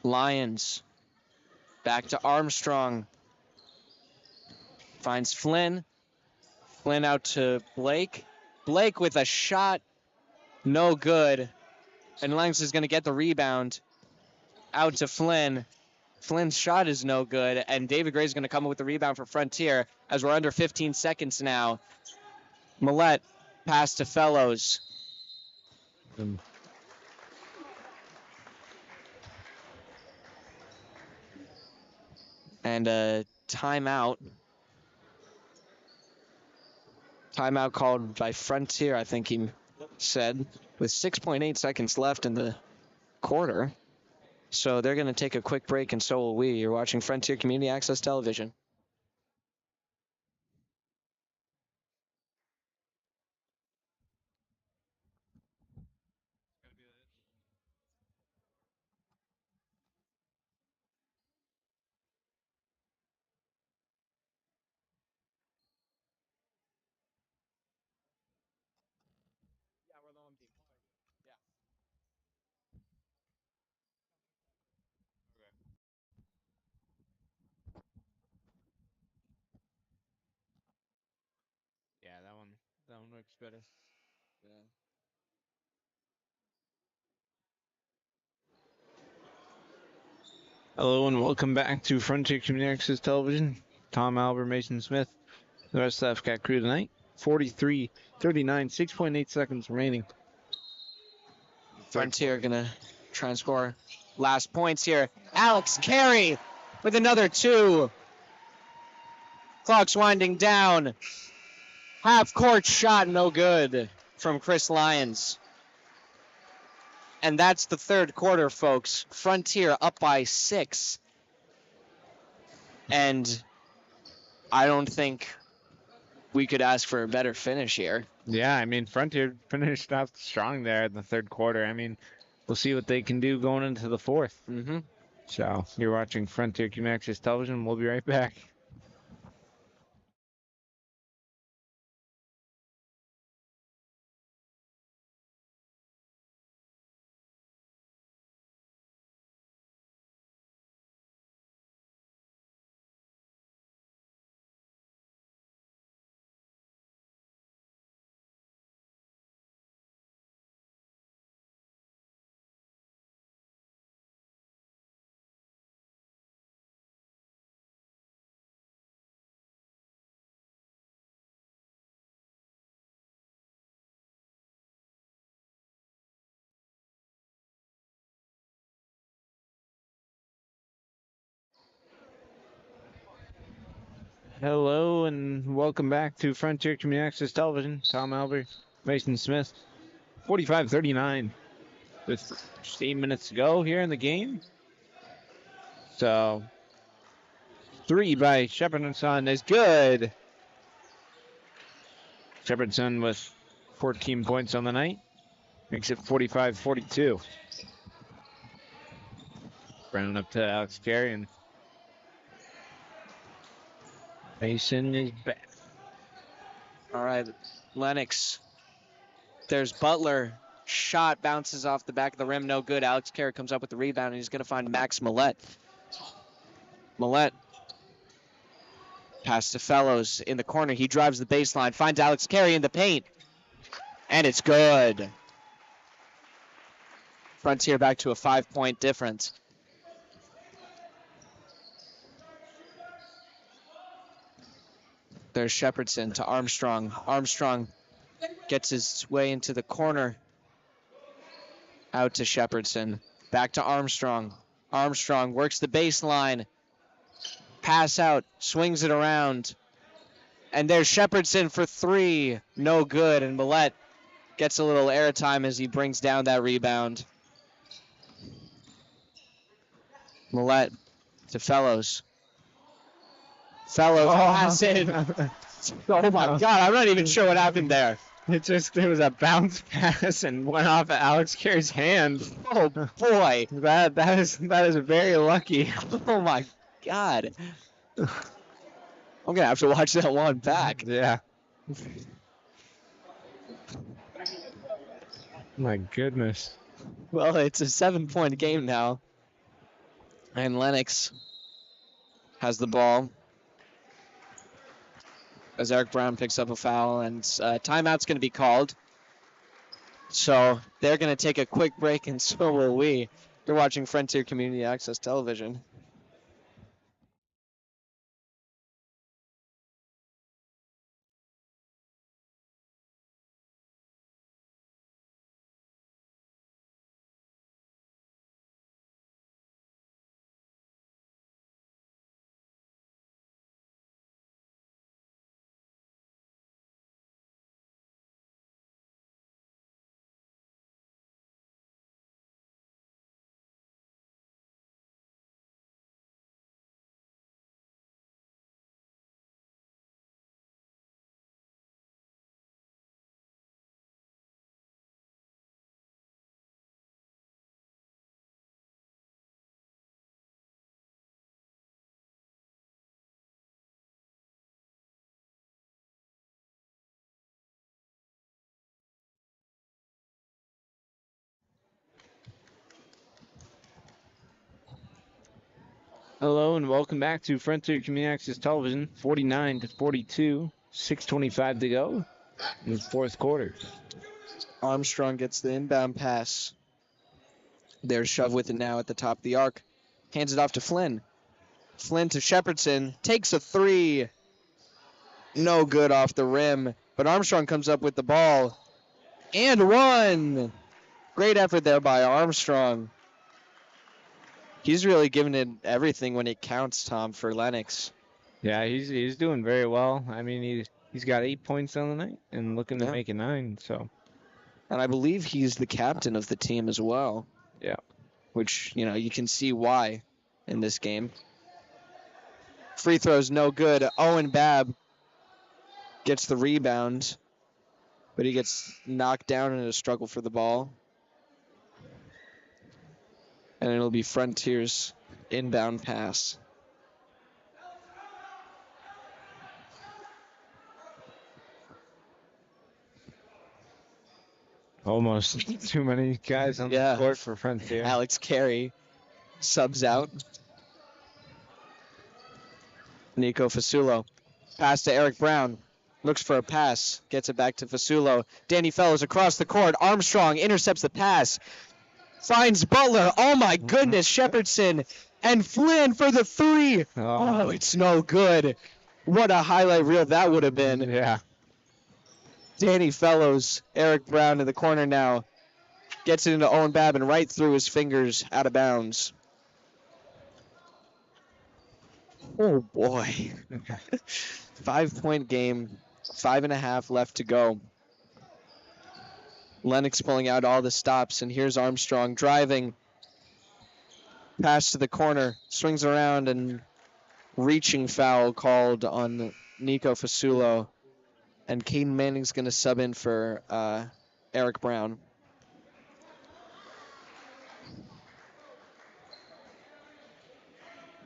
Lions. Back to Armstrong. Finds Flynn. Flynn out to Blake. Blake with a shot. No good. And Lennox is going to get the rebound. Out to Flynn. Flynn's shot is no good. And David Gray's going to come up with the rebound for Frontier as we're under 15 seconds now. Millett pass to Fellows. And a timeout. Timeout called by Frontier, I think he said, with 6.8 seconds left in the quarter. So they're going to take a quick break, and so will we. You're watching Frontier Community Access Television. Yeah, that one works better. Hello and welcome back to Frontier Community Access Television. Tom Albert, Mason Smith, the rest of the FCAT crew tonight. 43-39, 6.8 seconds remaining. Frontier going to try and score last points here. Alex Carey with another 2. Clock's winding down. Half court shot, no good from Chris Lyons. And that's the third quarter, folks. Frontier up by 6. And I don't think we could ask for a better finish here. Yeah, I mean, Frontier finished off strong there in the third quarter. I mean, we'll see what they can do going into the fourth. Mm-hmm. So, you're watching Frontier Community Access Television. We'll be right back. Hello and welcome back to Frontier Community Access Television. Tom Albert, Mason Smith. 45-39 with just 8 minutes to go here in the game. So, 3 by Shepard and Son is good. Shepard Son with 14 points on the night. Makes it 45-42. Round up to Alex Carey and Mason is back. All right, Lenox. There's Butler. Shot bounces off the back of the rim, no good. Alex Carey comes up with the rebound, and he's going to find Max Millette. Millette. Pass to Fellows in the corner. He drives the baseline, finds Alex Carey in the paint. And it's good. Frontier back to a 5-point difference. There's Shepherdson to Armstrong. Armstrong gets his way into the corner. Out to Shepherdson. Back to Armstrong. Armstrong works the baseline. Pass out. Swings it around. And there's Shepherdson for 3. No good. And Millette gets a little airtime as he brings down that rebound. Millette to Fellows. Fellows pass in. Oh my God, I'm not even sure what happened there. It was a bounce pass and went off of Alex Carey's hand. Oh boy. That is very lucky. Oh my God. I'm gonna have to watch that one back. Yeah. My goodness. Well, it's a 7-point game now. And Lenox has the ball as Eric Brown picks up a foul, and timeout's going to be called. So they're going to take a quick break, and so will we. You're watching Frontier Community Access Television. Hello and welcome back to Frontier Community Access Television. 49-42, 6:25 to go in the fourth quarter. Armstrong gets the inbound pass. There's Shove with it now at the top of the arc. Hands it off to Flynn. Flynn to Shepardson. Takes a three. No good off the rim. But Armstrong comes up with the ball. And one. Great effort there by Armstrong. He's really giving it everything when it counts, Tom, for Lenox. Yeah, he's doing very well. I mean, he's got 8 points on the night and looking to make it 9. So. And I believe he's the captain of the team as well. Yeah. Which, you can see why in this game. Free throws no good. Owen Babb gets the rebound, but he gets knocked down in a struggle for the ball. And it'll be Frontiers inbound pass. Almost too many guys on the court for Frontier. Alex Carey subs out. Nico Fasulo. Pass to Eric Brown. Looks for a pass. Gets it back to Fasulo. Danny Fellows across the court. Armstrong intercepts the pass. Finds Butler. Oh my goodness. Shepardson and Flynn for the three. Oh, it's no good. What a highlight reel that would have been. Yeah. Danny Fellows, Eric Brown in the corner now. Gets it into Owen Babb and right through his fingers, out of bounds. Oh boy. 5-point game, 5.5 left to go. Lenox pulling out all the stops, and here's Armstrong driving. Pass to the corner, swings around, and reaching foul called on Nico Fasulo. And Caden Manning's going to sub in for Eric Brown.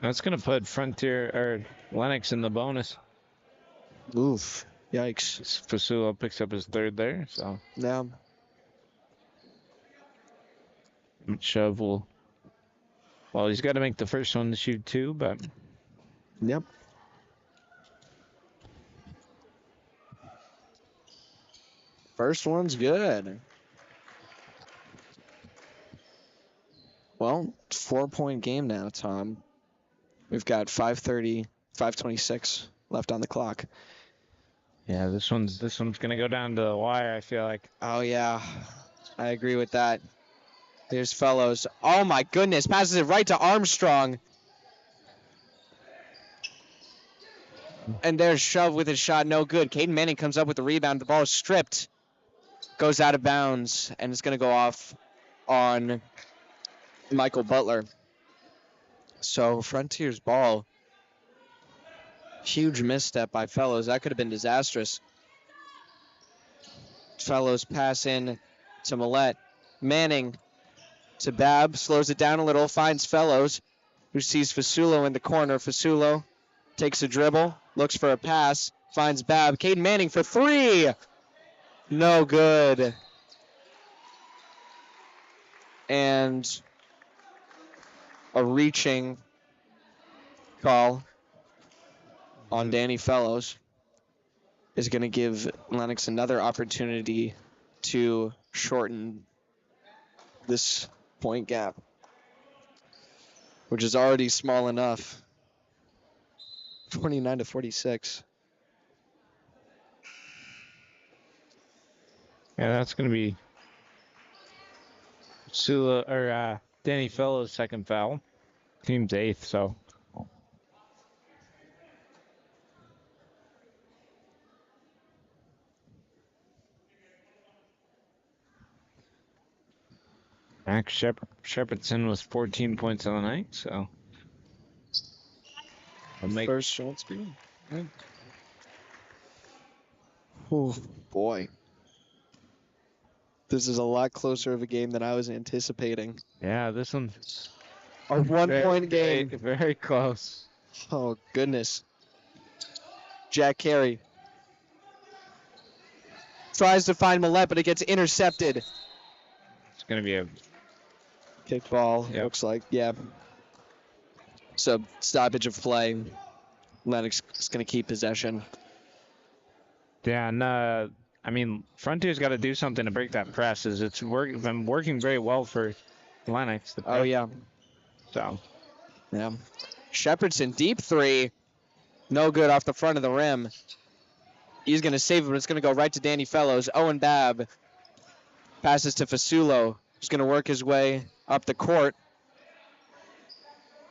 That's going to put Lenox in the bonus. Oof. Yikes. Fasulo picks up his third there, so. Yeah. Shove will. Well, he's got to make the first one to shoot 2, but. Yep. First one's good. Well, 4-point game now, Tom. We've got 5:26 left on the clock. Yeah, this one's gonna go down to the wire, I feel like. Oh yeah, I agree with that. There's Fellows. Oh my goodness, passes it right to Armstrong. And there's Shove with his shot, no good. Caden Manning comes up with the rebound. The ball is stripped. Goes out of bounds, and it's going to go off on Michael Butler. So Frontiers ball. Huge misstep by Fellows. That could have been disastrous. Fellows pass in to Millette. Manning to Babb. Slows it down a little. Finds Fellows, who sees Fasulo in the corner. Fasulo takes a dribble. Looks for a pass. Finds Babb. Caden Manning for three. No good. And a reaching call on Danny Fellows is going to give Lenox another opportunity to shorten this point gap, which is already small enough. 49-46. Yeah, that's going to be Danny Fellows' second foul. Team's 8th, so. Max Shepardson was 14 points on the night, so. First shot screen. Yeah. Oh, boy. This is a lot closer of a game than I was anticipating. Yeah, this one's a 1-point game. Very, very close. Oh, goodness. Jack Carey tries to find Millette, but it gets intercepted. It's going to be a kick ball, yep. Looks like. Yeah. So stoppage of play. Lennox is going to keep possession. Yeah, and I mean, Frontier's got to do something to break that press. It's been working very well for Lennox. Oh, yeah. So. Yeah. Shepardson, deep three. No good off the front of the rim. He's going to save it, but it's going to go right to Danny Fellows. Owen Babb passes to Fasulo. He's going to work his way up the court.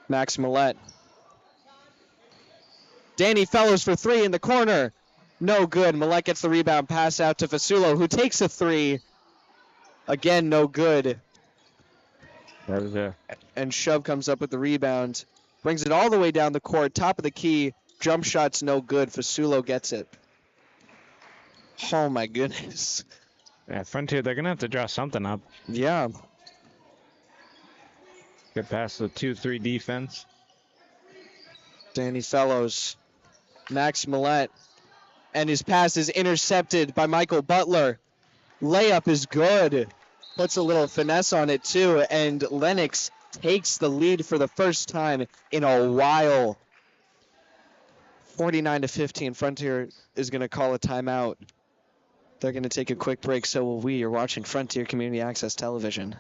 Max Millette. Danny Fellows for three in the corner. No good. Millette gets the rebound. Pass out to Fasulo, who takes a three. Again, no good. That was a And Shove comes up with the rebound. Brings it all the way down the court. Top of the key. Jump shot's no good. Fasulo gets it. Oh, my goodness. Yeah, Frontier, they're going to have to draw something up. Yeah. Get past the 2-3 defense. Danny Fellows. Max Millette. And his pass is intercepted by Michael Butler. Layup is good. Puts a little finesse on it, too. And Lennox takes the lead for the first time in a while. 49-15. Frontier is going to call a timeout. They're going to take a quick break, so will we. You're watching Frontier Community Access Television.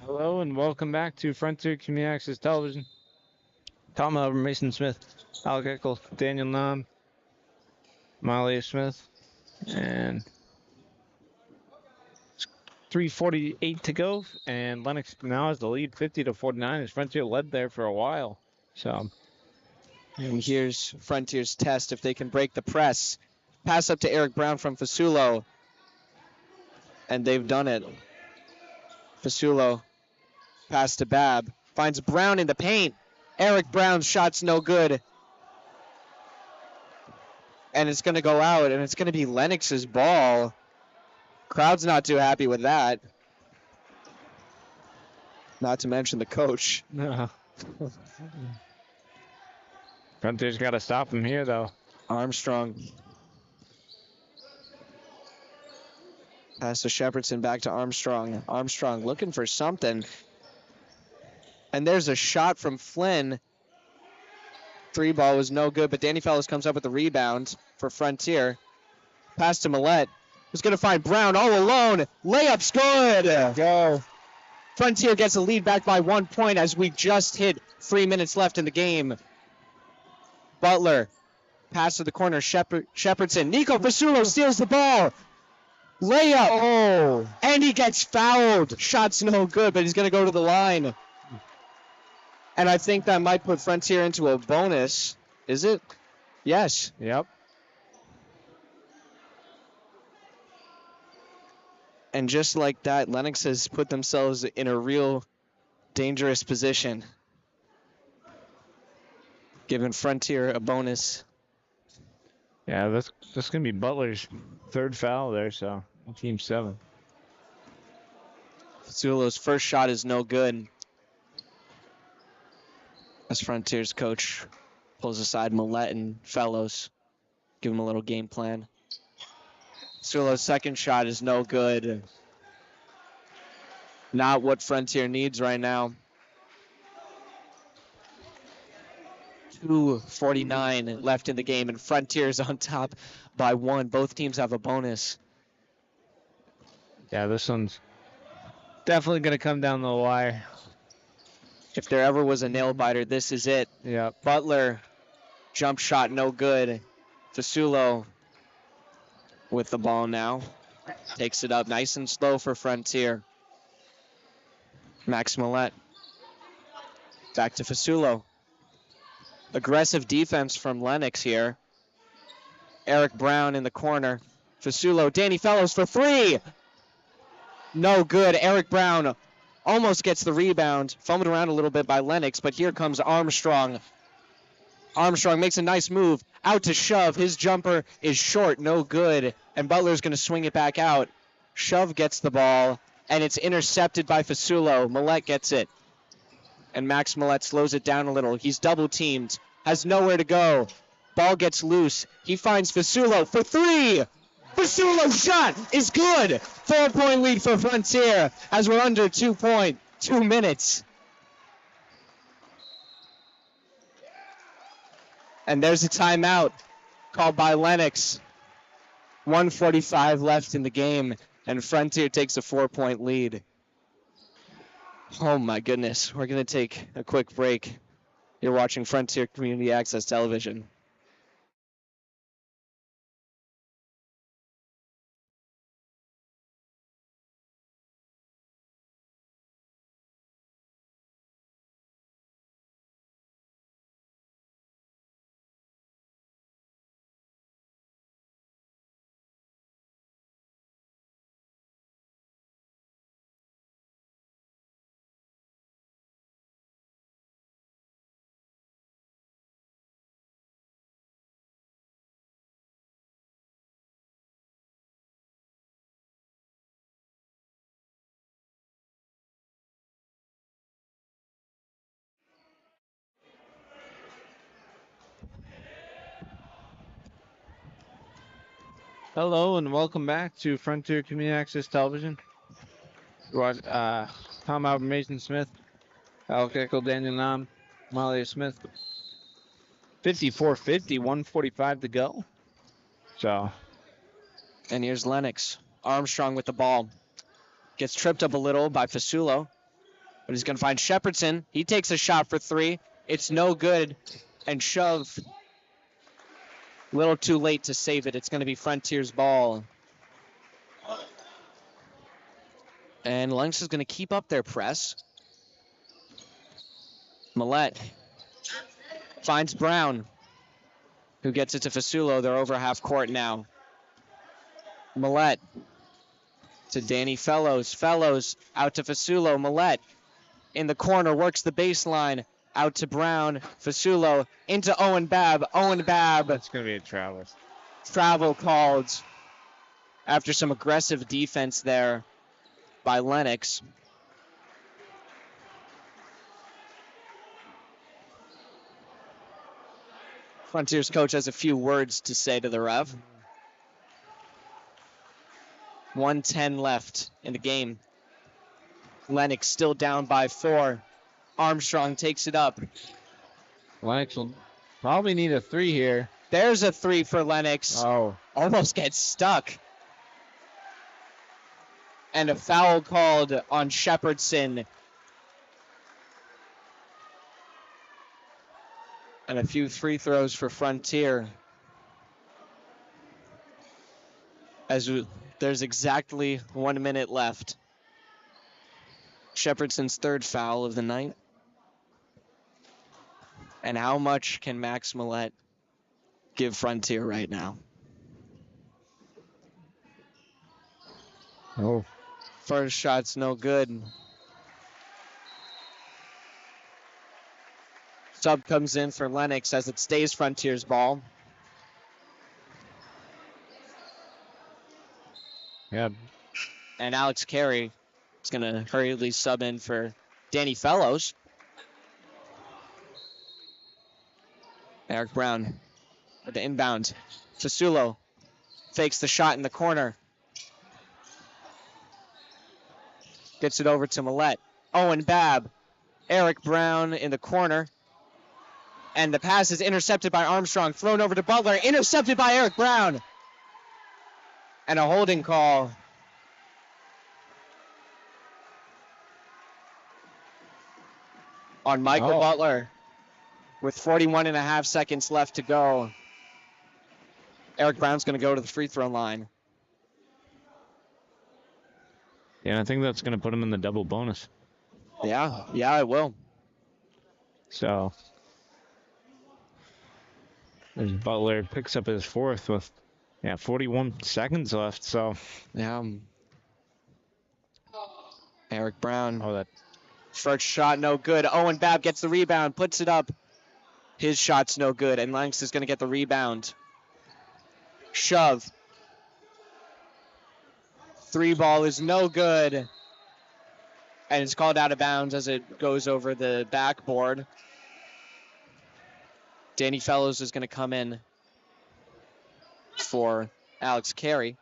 Hello and welcome back to Frontier Community Access Television. Tom Elber, Mason Smith, Alec Eckel, Daniel Nam, Molly Smith, and 3:48 to go. And Lennox now has the lead 50-49 as Frontier led there for a while. So. And here's Frontier's test if they can break the press. Pass up to Eric Brown from Fasulo. And they've done it. Fasulo. Pass to Babb. Finds Brown in the paint. Eric Brown's shot's no good. And it's going to go out, and it's going to be Lennox's ball. Crowd's not too happy with that. Not to mention the coach. No. Frontier's got to stop him here, though. Armstrong. Pass to Shepardson, back to Armstrong. Armstrong looking for something. And there's a shot from Flynn. Three ball was no good, but Danny Fellows comes up with the rebound for Frontier. Pass to Millette, who's going to find Brown all alone. Layup's good. Go. Frontier gets a lead back by 1 point as we just hit 3 minutes left in the game. Butler, pass to the corner, Shepardson. Nico Fasulo steals the ball. Layup. Oh. And he gets fouled. Shot's no good, but he's going to go to the line. And I think that might put Frontier into a bonus. Is it? Yes. Yep. And just like that, Lennox has put themselves in a real dangerous position. Giving Frontier a bonus. Yeah, that's going to be Butler's third foul there, so team 7. Fasulo's first shot is no good. As Frontier's coach pulls aside Millette and Fellows. Give him a little game plan. Fasulo's second shot is no good. Not what Frontier needs right now. 2:49 left in the game, and Frontier's on top by 1. Both teams have a bonus. Yeah, this one's definitely going to come down the wire. If there ever was a nail biter, this is it. Yep. Butler Jump shot, no good. Fasulo with the ball now. Takes it up nice and slow for Frontier. Max Millette. Back to Fasulo. Aggressive defense from Lenox here. Eric Brown in the corner. Fasulo, Danny Fellows for three. No good. Eric Brown almost gets the rebound. Fumbled around a little bit by Lenox, but here comes Armstrong. Armstrong makes a nice move. Out to Shove. His jumper is short, no good. And Butler's going to swing it back out. Shove gets the ball, and it's intercepted by Fasulo. Millette gets it. And Max Millette slows it down a little. He's double teamed. Has nowhere to go. Ball gets loose. He finds Fasulo for three. Fasulo's shot is good. 4-point lead for Frontier as we're under 2 minutes. And there's a timeout called by Lenox. 1:45 left in the game, and Frontier takes a 4-point lead. Oh my goodness. We're going to take a quick break. You're watching Frontier Community Access Television. Hello and welcome back to Frontier Community Access Television. Tom Albert, Mason Smith, Alec Echo, Daniel Nam, Malia Smith. 54-50, 1:45 to go. So. And here's Lenox. Armstrong with the ball. Gets tripped up a little by Fasulo. But he's going to find Shepardson. He takes a shot for three. It's no good. And Shove. A little too late to save it. It's going to be Frontier's ball. And Lenox is going to keep up their press. Millette finds Brown, who gets it to Fasulo. They're over half court now. Millette to Danny Fellows. Fellows out to Fasulo. Millette in the corner, works the baseline. Out to Brown. Fasulo into Owen Babb. Owen Babb. That's going to be a travel. Travel called after some aggressive defense there by Lenox. Frontier's coach has a few words to say to the ref. 1:10 left in the game. Lenox still down by 4. Armstrong takes it up. Lenox will probably need a 3 here. There's a 3 for Lenox. Oh. Almost gets stuck. And a foul called on Shepardson. And a few free throws for Frontier. There's exactly 1 minute left. Shepardson's third foul of the night. And how much can Max Millette give Frontier right now? Oh. First shot's no good. Sub comes in for Lenox as it stays Frontier's ball. Yeah. And Alex Carey is going to hurriedly sub in for Danny Fellows. Eric Brown with the inbound. Fasulo fakes the shot in the corner. Gets it over to Millette. Owen Babb. Eric Brown in the corner. And the pass is intercepted by Armstrong. Thrown over to Butler. Intercepted by Eric Brown. And a holding call. On Michael Butler. with 41.5 seconds left to go. Eric Brown's going to go to the free throw line. Yeah, I think that's going to put him in the double bonus. Yeah, it will. So, as Butler picks up his fourth with, 41 seconds left. So, Yeah. Eric Brown. oh, that First shot, no good. Owen Babb gets the rebound, puts it up. His shot's no good, and Lennox is going to get the rebound. Shove. Three ball is no good. And it's called out of bounds as it goes over the backboard. Danny Fellows is going to come in for Alex Carey.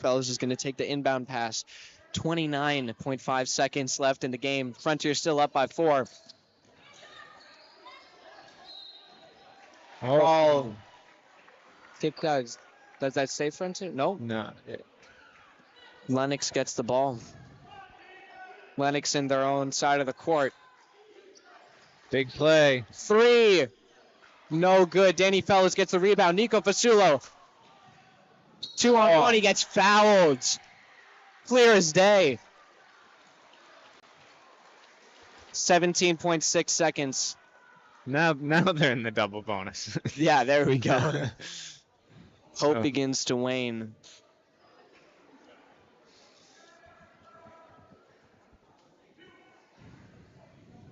Fellows is going to take the inbound pass. 29.5 seconds left in the game. Frontier still up by 4. Oh. Does that say Frontier? No. no. Lennox gets the ball. Lennox in their own side of the court. Big play. 3. No good. Danny Fellows gets the rebound. Nico Fasulo. 2 on 1. He gets fouled. Clear as day. 17.6 seconds. Now they're in the double bonus. Yeah, there we go. Hope begins to wane.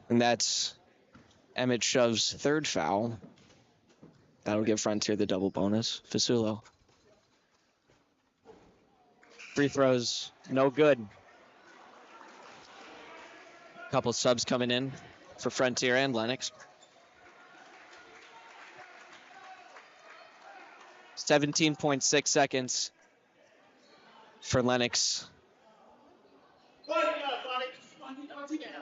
And that's Emmett Shove's third foul. That'll give Frontier the double bonus. Fasulo. Free throws, no good. Couple subs coming in for Frontier and Lennox. 17.6 seconds for Lennox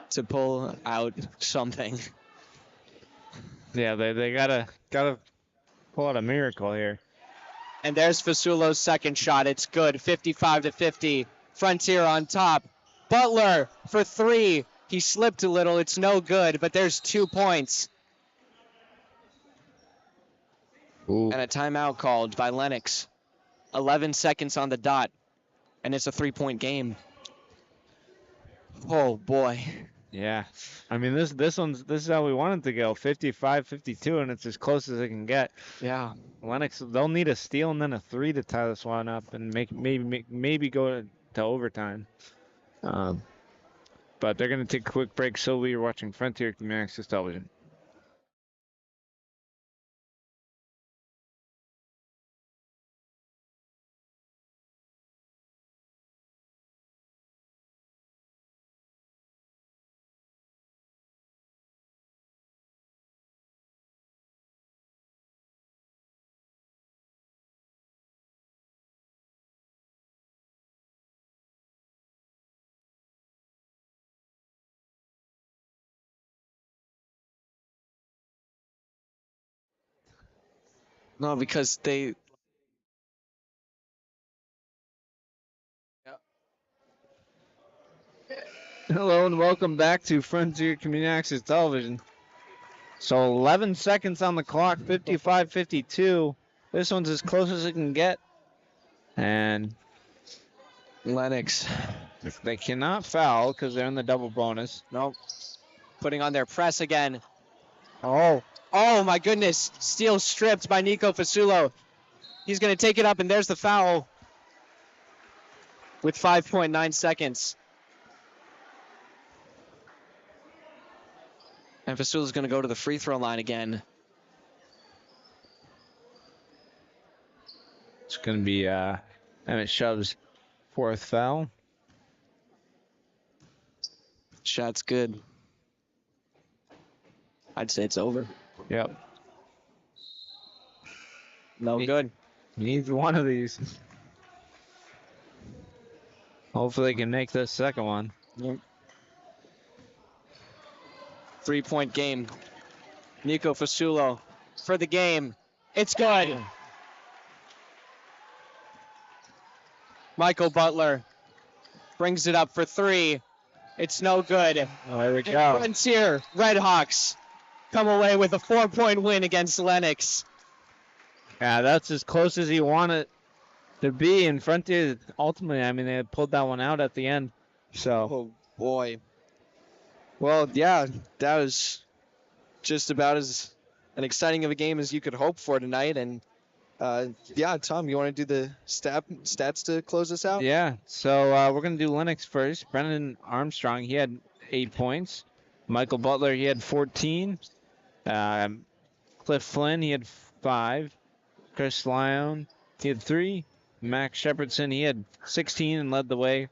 to pull out something. Yeah, they gotta pull out a miracle here. And there's Fasulo's second shot. It's good. 55-50. Frontier on top. Butler for 3. He slipped a little. It's no good, but there's 2 points. Ooh. And a timeout called by Lennox. 11 seconds on the dot. And it's a 3-point game. Oh, boy. Yeah. I mean, this is how we want it to go. 55-52, and it's as close as it can get. Yeah. Lennox, they'll need a steal and then a 3 to tie this one up and maybe go to overtime. But they're going to take a quick break. So we are watching Frontier Community Access Television. No, because they... Hello and welcome back to Frontier Community Access Television. So 11 seconds on the clock, 55-52. This one's as close as it can get. And Lennox. they cannot foul because they're in the double bonus. Nope. Putting on their press again. Oh, my goodness. Steal stripped by Nico Fasulo. He's going to take it up, and there's the foul with 5.9 seconds. And Fasulo's going to go to the free throw line again. It's going to be Emmett Shove's fourth foul. Shot's good. I'd say it's over. Yep. No good. He needs one of these. Hopefully they can make this second one. Yep. 3-point game. Nico Fasulo for the game. It's good. Michael Butler brings it up for 3. It's no good. Oh, there we And go. Frontier Redhawks come away with a 4-point win against Lenox. Yeah, that's as close as you want it to be. And Frontier, ultimately, I mean, they pulled that one out at the end. So, Oh, boy. Well, yeah, that was just about as an exciting of a game as you could hope for tonight. And, yeah, Tom, you want to do the stats to close us out? yeah. So, we're going to do Lennox first. Brendan Armstrong, he had 8 points. Michael Butler, he had 14. Cliff Flynn, he had 5. Chris Lyon, he had 3. Max Shepardson, he had 16 and led the way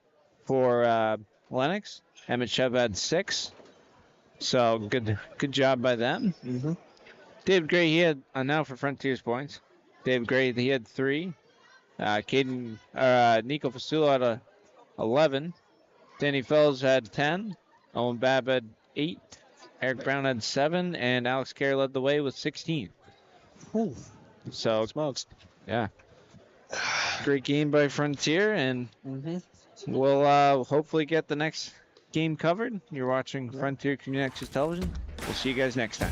for Lennox. Emmett Chev had 6. So good job by them. Mm-hmm. Dave Gray, he had now for Frontiers points. Dave Gray, he had 3. Nico Fasulo had 11. Danny Fells had 10. Owen Babb had 8. Eric Brown had 7, and Alex Carey led the way with 16. Ooh, So smokes. yeah, great game by Frontier, and Mm-hmm. we'll hopefully get the next game covered. You're watching Frontier Community Access Television. We'll see you guys next time.